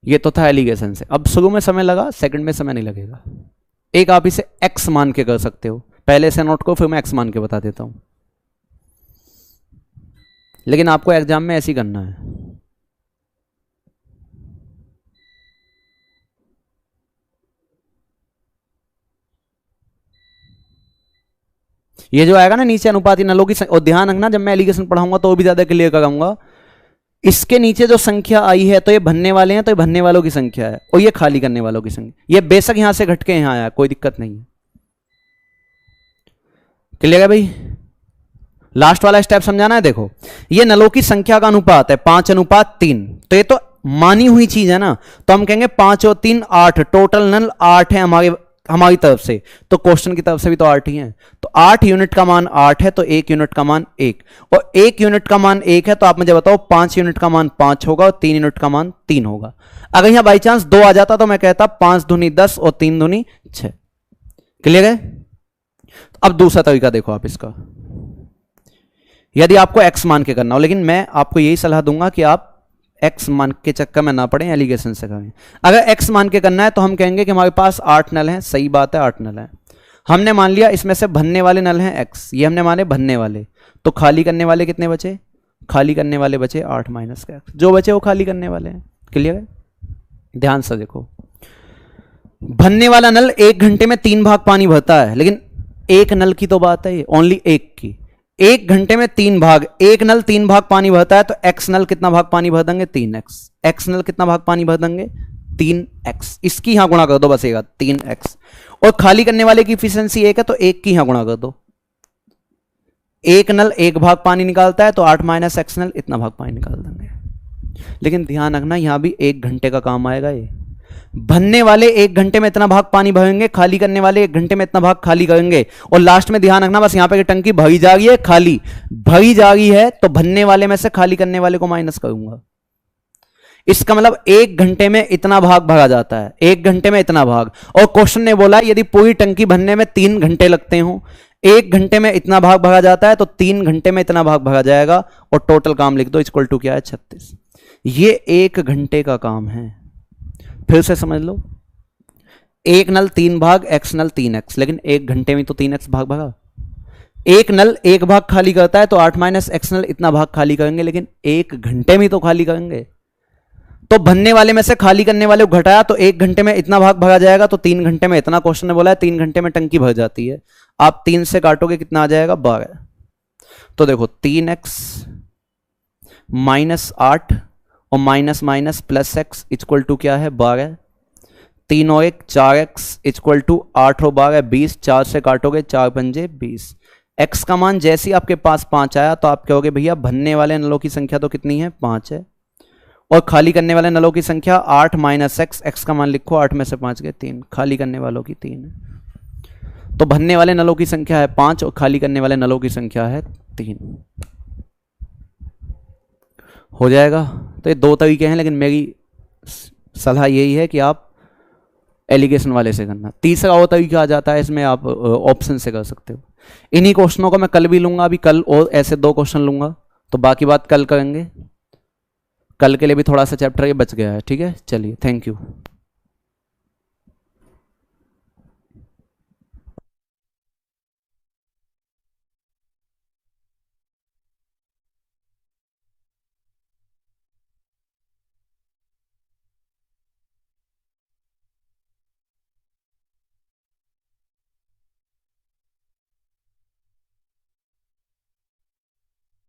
ये तो था एलिगेशन से। अब शुरू में समय लगा, सेकंड में समय नहीं लगेगा। एक आप इसे x मान के कर सकते हो, पहले से नोट को, फिर मैं x मान के बता देता हूं। लेकिन आपको एग्जाम में ऐसे ही करना है। ये जो आएगा ना नीचे अनुपाती नलों की संख्या, और ध्यान रखना जब मैं एलिगेशन पढ़ाऊंगा तो भी ज्यादा क्लियर कराऊंगा। इसके नीचे जो संख्या आई है तो ये भरने वाले हैं, तो ये भरने वालों की संख्या है, और ये खाली करने वालों की संख्या। ये बेशक यहां से घट के यहां आया, कोई दिक्कत नहीं है। क्लियर है भाई? लास्ट वाला स्टेप समझाना है। देखो, ये नलों की संख्या का अनुपात है 5:3, तो ये तो मानी हुई चीज है ना, तो हम कहेंगे 5 और 3 8। टोटल नल 8 है हमारी तरफ से, तो क्वेश्चन की तरफ से भी तो 8 ही है। तो 8 यूनिट का मान 8 है, तो 1 यूनिट का मान 1, और 1 यूनिट का मान 1 है, तो आप मुझे बताओ 5 यूनिट का मान 5 होगा और 3 यूनिट का मान 3 होगा। अगर यहां बाई चांस 2 आ जाता तो मैं कहता 5 दूनी 10 और 3 दूनी 6। क्लियर है? अब दूसरा तरीका देखो आप इसका, यदि आपको x मान के करना हो, लेकिन मैं आपको यही सलाह दूंगा कि आप x मान के चक्कर में ना पड़े, एलिगेशन से करें। अगर x मान के करना है तो हम कहेंगे कि हमारे पास 8 नल हैं, सही बात है 8 नल हैं। हमने मान लिया इसमें से भरने वाले नल हैं x, ये हमने माने भरने वाले, तो खाली करने वाले कितने बचे? खाली करने वाले बचे 8 माइनस का एक्स, जो बचे वो खाली करने वाले हैं। क्लियर है? ध्यान से देखो, भरने वाला नल 1 घंटे में 3 भाग पानी भरता है, लेकिन एक नल की तो बात है ये, ओनली एक की। 1 घंटे में 3 भाग, एक नल 3 भाग पानी भरता है, तो एक्स नल कितना भाग पानी भर देंगे? 3x। एक्स नल कितना भाग पानी भर देंगे? 3x। इसकी यहां गुणा कर दो बसेगा 3x। और खाली करने वाले की इफिशिएंसी 1 है, तो 1 की यहां गुणा कर दो। एक नल 1 भाग पानी निकालता है, तो 8 माइनस एक्स नल इतना भाग पानी निकाल देंगे। लेकिन ध्यान रखना, यहां भी 1 घंटे का काम आएगा। ये भरने वाले 1 घंटे में इतना भाग पानी भरेंगे, खाली करने वाले 1 घंटे में इतना भाग खाली करेंगे। और लास्ट में ध्यान रखना, बस यहां पे टंकी भरी जा रही है, खाली भरी जा रही है, तो भरने वाले में से खाली करने वाले को माइनस करूंगा। इसका मतलब 1 घंटे में इतना भाग भरा जाता है, 1 घंटे में इतना भाग। और क्वेश्चन ने बोला यदि पूरी टंकी भरने में 3 घंटे लगते हो, 1 घंटे में इतना भाग भरा जाता है, तो 3 घंटे में इतना भाग भरा जाएगा। और टोटल काम लिख दो, इक्वल टू क्या है? 36। ये 1 घंटे का काम है। फिर से समझ लो, एक नल 3 भाग, एक्स नल 3x, लेकिन 1 घंटे में तो 3x भाग भरा। एक नल 1 भाग खाली करता है, तो 8 माइनस एक्स नल इतना भाग खाली करेंगे, लेकिन 1 घंटे में तो खाली करेंगे। तो भरने वाले में से खाली करने वाले को घटाया, तो 1 घंटे में इतना भाग भरा जाएगा, तो 3 घंटे में इतना। क्वेश्चन ने बोला है 3 घंटे में टंकी भर जाती है। आप 3 से काटोगे कितना आ जाएगा? 12। तो देखो 3x माइनस 8 और minus minus plus x equal to क्या है? 12। 3 और 1 4x इक्वल टू 8 और 12 20। 4 से काटोगे 4 पंजे 20। x का मान जैसे ही आपके पास 5 आया, तो आप कहोगे भैया भरने वाले नलों की संख्या तो कितनी है? 5 है। और खाली करने वाले नलों की संख्या 8 माइनस एक्स। एक्स का मान लिखो, 8 में से 5 गए 3, खाली करने वालों की 3 है। तो भरने वाले नलों की संख्या है 5 और खाली करने वाले नलों की संख्या है 3। हो जाएगा। तो ये 2 तरीके हैं, लेकिन मेरी सलाह यही है कि आप एलिगेशन वाले से करना। तीसरा वो तरीका आ जाता है, इसमें आप ऑप्शन से कर सकते हो। इन्हीं क्वेश्चनों को मैं कल भी लूंगा, अभी कल और ऐसे 2 क्वेश्चन लूंगा, तो बाकी बात कल करेंगे। कल के लिए भी थोड़ा सा चैप्टर ये बच गया है। ठीक है, चलिए, थैंक यू।